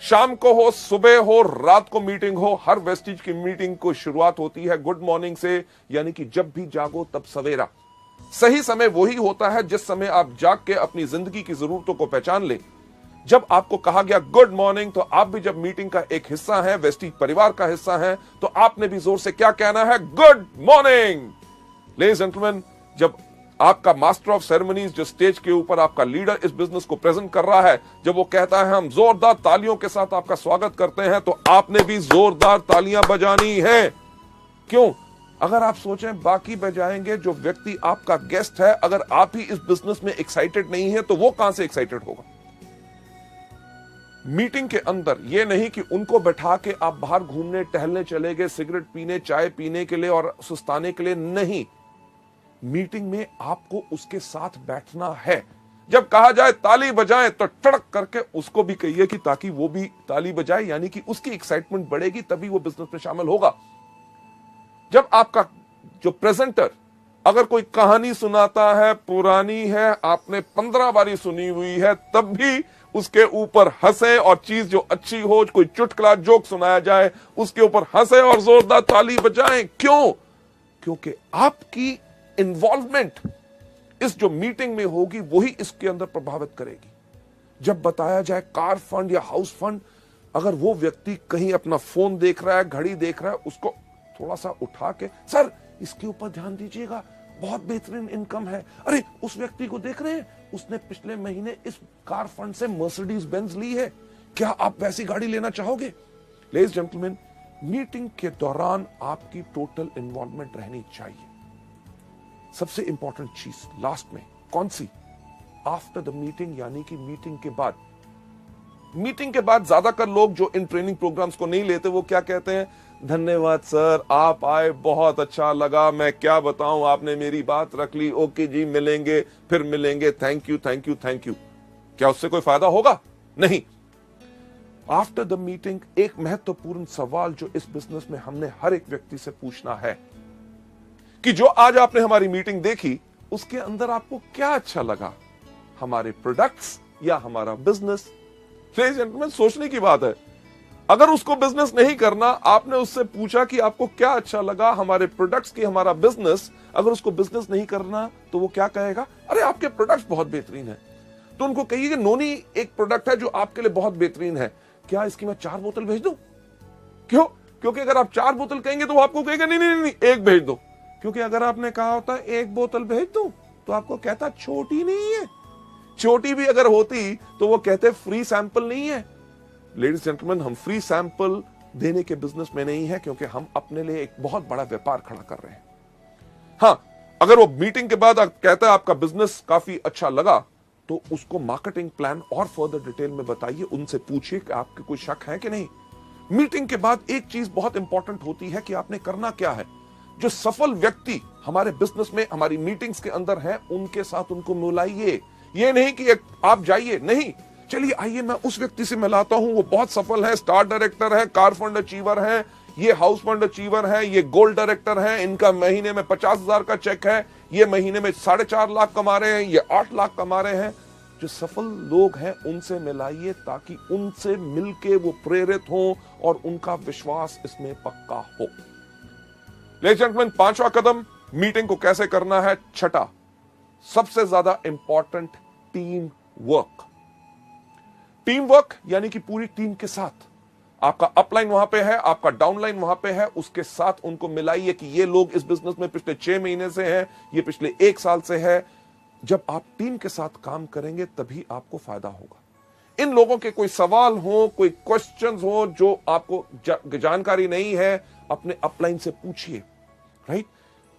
शाम को हो, सुबह हो, रात को मीटिंग हो, हर वेस्टिज की मीटिंग को शुरुआत होती है गुड मॉर्निंग से, यानी कि जब भी जागो तब सवेरा। सही समय वही होता है जिस समय आप जाग के अपनी जिंदगी की जरूरतों को पहचान ले। जब आपको कहा गया गुड मॉर्निंग, तो आप भी जब मीटिंग का एक हिस्सा है, वेस्टिज परिवार का हिस्सा है, तो आपने भी जोर से क्या कहना है, good morning. Ladies and gentleman, जब आपका मास्टर ऑफ सेरेमनीज जो स्टेज के ऊपर आपका लीडर इस बिजनेस को प्रेजेंट कर रहा है, जब वो कहता है हम जोरदार तालियों के साथ आपका स्वागत करते हैं, तो आपने भी जोरदार तालियां बजानी है। क्यों? अगर आप सोचें बाकी बजाएंगे, जो व्यक्ति आपका गेस्ट है, अगर आप ही इस बिजनेस में एक्साइटेड नहीं है तो वो कहां से एक्साइटेड होगा। मीटिंग के अंदर यह नहीं कि उनको बैठा के आप बाहर घूमने टहलने चले गए, सिगरेट पीने, चाय पीने के लिए और सुस्ताने के लिए नहीं। मीटिंग में आपको उसके साथ बैठना है। जब कहा जाए ताली बजाएं तो टड़क करके उसको भी कहिए कि ताकि वो भी ताली बजाए, यानी कि उसकी एक्साइटमेंट बढ़ेगी, तभी वो बिजनेस में शामिल होगा। जब आपका जो प्रेजेंटर अगर कोई कहानी सुनाता है, पुरानी है, आपने 15 बारी सुनी हुई है, तब भी उसके ऊपर हंसे, और चीज जो अच्छी हो, कोई चुटकुला जोक सुनाया जाए, उसके ऊपर हंसे और जोरदार ताली बजाएं। क्यों? क्योंकि आपकी इन्वॉल्वमेंट इस जो मीटिंग में होगी वही इसके अंदर प्रभावित करेगी। जब बताया जाए कार फंड या हाउस फंड, अगर वो व्यक्ति कहीं अपना फोन देख रहा है, घड़ी देख रहा है, उसको थोड़ा सा उठा के, सर इसके ऊपर ध्यान दीजिएगा, बहुत बेहतरीन इनकम है। अरे उस व्यक्ति को देख रहे हैं, उसने पिछले महीने इस कार फंड से मर्सिडीज बेंज ली है, क्या आप वैसी गाड़ी लेना चाहोगे। लेडीज जेंटलमैन, मीटिंग के दौरान आपकी टोटल इन्वॉल्वमेंट रहनी चाहिए। सबसे इंपॉर्टेंट चीज लास्ट में कौन सी? आफ्टर द मीटिंग, यानी कि मीटिंग के बाद। मीटिंग के बाद ज्यादातर लोग जो इन ट्रेनिंग प्रोग्राम्स को नहीं लेते, वो क्या कहते हैं, धन्यवाद सर, आप आए, बहुत अच्छा लगा, मैं क्या बताऊं, आपने मेरी बात रख ली, ओके जी, मिलेंगे, फिर मिलेंगे, thank you thank you thank you. क्या उससे कोई फायदा होगा? नहीं। आफ्टर द मीटिंग एक महत्वपूर्ण सवाल जो इस बिजनेस में हमने हर एक व्यक्ति से पूछना है कि जो आज आपने हमारी मीटिंग देखी, उसके अंदर आपको क्या अच्छा लगा, हमारे प्रोडक्ट्स या हमारा बिजनेस। लेडीज एंड जेंटलमैन, सोचने की बात है। अगर उसको बिजनेस नहीं करना, आपने उससे पूछा कि आपको क्या अच्छा लगा, हमारे प्रोडक्ट्स की, हमारा बिजनेस, अगर उसको बिजनेस नहीं करना तो वो क्या कहेगा, अरे आपके प्रोडक्ट्स बहुत बेहतरीन है। तो उनको कहिए कि नोनी एक प्रोडक्ट है जो आपके लिए बहुत बेहतरीन है, क्या इसकी मैं 4 बोतल भेज दूं? क्यों? क्योंकि अगर आप 4 बोतल कहेंगे तो वो आपको कहेगा नहीं नहीं नहीं, एक भेज दो। क्योंकि अगर आपने कहा होता 1 बोतल भेज दूं, तो आपको कहता छोटी नहीं है। छोटी भी अगर होती तो वो कहते फ्री सैंपल नहीं है। लेडीज जेंटलमैन, हम फ्री सैंपल देने के बिजनेस में नहीं है, क्योंकि हम अपने लिए एक बहुत बड़ा व्यापार खड़ा कर रहे हैं। हां, अगर वो मीटिंग के बाद कहता है आपका बिजनेस काफी अच्छा लगा, तो उसको मार्केटिंग प्लान और फर्दर डिटेल में बताइए, उनसे पूछिए कि आपके कोई शक है कि नहीं। मीटिंग के बाद एक चीज बहुत इंपॉर्टेंट होती है कि आपने करना क्या है। जो सफल व्यक्ति हमारे बिजनेस में, हमारी मीटिंग्स के अंदर हैं, उनके साथ उनको मिलाइए। ये नहीं कि आप जाइए, नहीं, चलिए आइए मैं उस व्यक्ति से मिलाता हूं, वो बहुत सफल है, स्टार डायरेक्टर है, कार फंड अचीवर है, ये हाउस फंड अचीवर है, ये गोल्ड डायरेक्टर है, इनका महीने में 50,000 का चेक है, ये महीने में 4.5 लाख कमा रहे हैं, ये 8 लाख कमा रहे हैं। जो सफल लोग हैं उनसे मिलाइए ताकि उनसे मिलके वो प्रेरित हों और उनका विश्वास इसमें पक्का हो। लेडीज एंड जेंटलमैन, 5वां कदम मीटिंग को कैसे करना है। छठा सबसे ज्यादा important, team work. Team work यानी कि पूरी टीम के साथ, आपका अपलाइन वहां पे है, आपका डाउनलाइन वहां पे है, उसके साथ उनको मिलाइए कि ये लोग इस बिजनेस में पिछले 6 महीने से हैं, ये पिछले 1 साल से है। जब आप टीम के साथ काम करेंगे तभी आपको फायदा होगा। इन लोगों के कोई सवाल हो, कोई क्वेश्चंस हो जो आपको जानकारी नहीं है, अपने अपलाइन से पूछिए, राइट।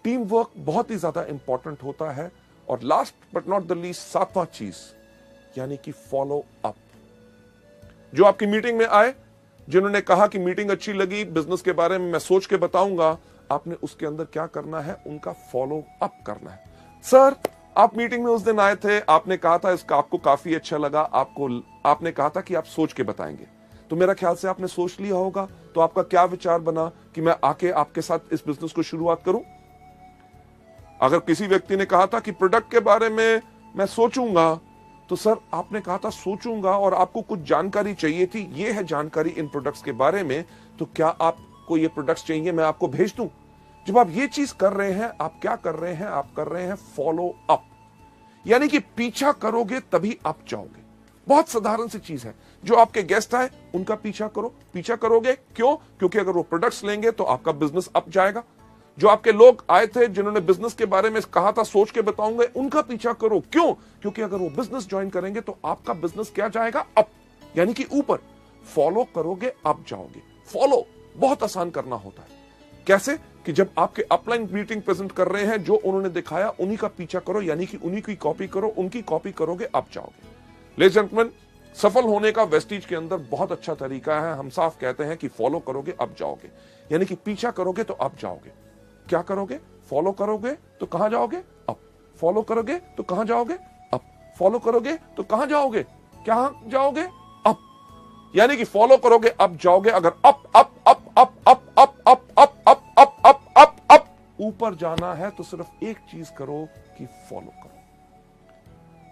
टीम वर्क बहुत ही ज्यादा इंपॉर्टेंट होता है। और last but not the least, 7वां चीज यानी कि फॉलो अप। जो आपकी मीटिंग में आए, जिन्होंने कहा कि मीटिंग अच्छी लगी, बिजनेस के बारे में मैं सोच के बताऊंगा, आपने उसके अंदर क्या करना है, उनका फॉलो अप करना है। सर, आप मीटिंग में उस दिन आए थे, आपने कहा था इसका आपको काफी अच्छा लगा, आपने कहा था कि आप सोच के बताएंगे, तो मेरा ख्याल से आपने सोच लिया होगा। तो आपका क्या विचार बना कि मैं आके आपके साथ इस बिजनेस को शुरुआत करूं? अगर किसी व्यक्ति ने कहा था कि प्रोडक्ट के बारे में मैं सोचूंगा, तो सर आपने कहा था सोचूंगा और आपको कुछ जानकारी चाहिए थी, ये है जानकारी इन प्रोडक्ट्स के बारे में, तो क्या आपको ये प्रोडक्ट्स चाहिए, मैं आपको भेज दूं? जब आप ये चीज कर रहे हैं, आप क्या कर रहे हैं, आप कर रहे हैं फॉलो अप, यानी कि पीछा करोगे तभी आप जाओगे। बहुत साधारण सी चीज है। जो आपके गेस्ट आए उनका पीछा करो। पीछा करोगे क्यों? क्योंकि अगर वो प्रोडक्ट्स लेंगे तो आपका बिजनेस अप जाएगा। जो आपके लोग आए थे जिन्होंने बिजनेस के बारे में कहा था सोच के बताऊंगा, उनका पीछा करो। क्यों? क्योंकि अगर वो बिजनेस ज्वाइन करेंगे तो आपका बिजनेस क्या जाएगा? अप, यानी कि ऊपर। फॉलो करोगे अप जाओगे। फॉलो बहुत आसान करना होता है। कैसे? कि जब आपके अपलाइन मीटिंग प्रेजेंट कर रहे हैं, जो उन्होंने दिखाया उन्हीं का पीछा करो, यानी कि उन्हीं की कॉपी करो, उनकी कॉपी करोगे अप जाओगे। लेडीज एंड जेंटलमैन, सफल होने का वेस्टीज के अंदर बहुत अच्छा तरीका है। हम साफ कहते हैं कि फॉलो करोगे अप जाओगे, यानी कि पीछा करोगे तो अप जाओगे। क्या करोगे? फॉलो करोगे तो कहां जाओगे? अप। फॉलो करोगे तो कहां जाओगे? अप। फॉलो करोगे तो कहां जाओगे? क्या जाओगे? अप। यानी कि फॉलो करोगे अप जाओगे। अगर up up up up up up up up up up up up up ऊपर जाना है तो सिर्फ एक चीज करो कि फॉलो करो।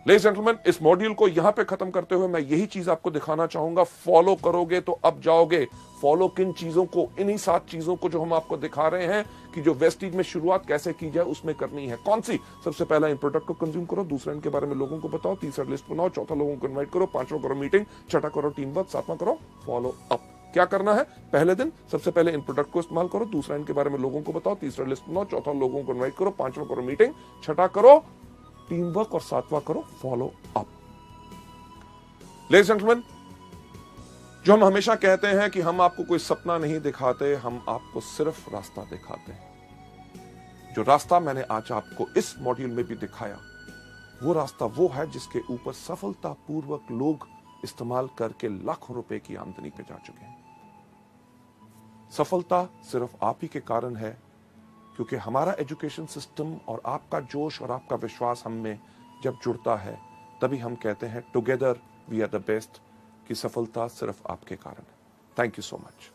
लेडीज एंड जेंटलमैन, इस मॉड्यूल को यहां पे खत्म करते हुए मैं यही चीज आपको दिखाना चाहूंगा। फॉलो करोगे तो अब जाओगे। फॉलो किन चीजों को? इन्हीं 7 चीजों को जो हम आपको दिखा रहे हैं कि जो वेस्टीज में शुरुआत कैसे की जाए उसमें करनी है। कौन सी? सबसे पहला इन प्रोडक्ट को कंज्यूम करो, दूसरा इनके बारे में लोगों को बताओ, तीसरा लिस्ट बनाओ, चौथा लोगों को इन्वाइट करो, 5वां करो मीटिंग, छठा करो टीम वर्क, 7वां करो फॉलो अप। क्या करना है? पहले दिन सबसे पहले इन प्रोडक्ट को इस्तेमाल करो, दूसरा इनके बारे में लोगों को बताओ, तीसरा लिस्ट बनाओ, चौथा लोगों को इन्वाइट करो, 5वां करो मीटिंग, छठा करो टीम वर्क और 7वां करो follow up. Ladies and gentleman, जो हम हमेशा कहते हैं कि हम आपको कोई सपना नहीं दिखाते, हम आपको सिर्फ रास्ता दिखाते हैं। जो रास्ता मैंने आज आपको इस मॉड्यूल में भी दिखाया, वो रास्ता वो है जिसके ऊपर सफलतापूर्वक लोग इस्तेमाल करके लाखों रुपए की आमदनी पे जा चुके हैं। सफलता सिर्फ आप ही के कारण है, क्योंकि हमारा एजुकेशन सिस्टम और आपका जोश और आपका विश्वास हम में जब जुड़ता है, तभी हम कहते हैं together we are the best, कि सफलता सिर्फ आपके कारण है। Thank you so much.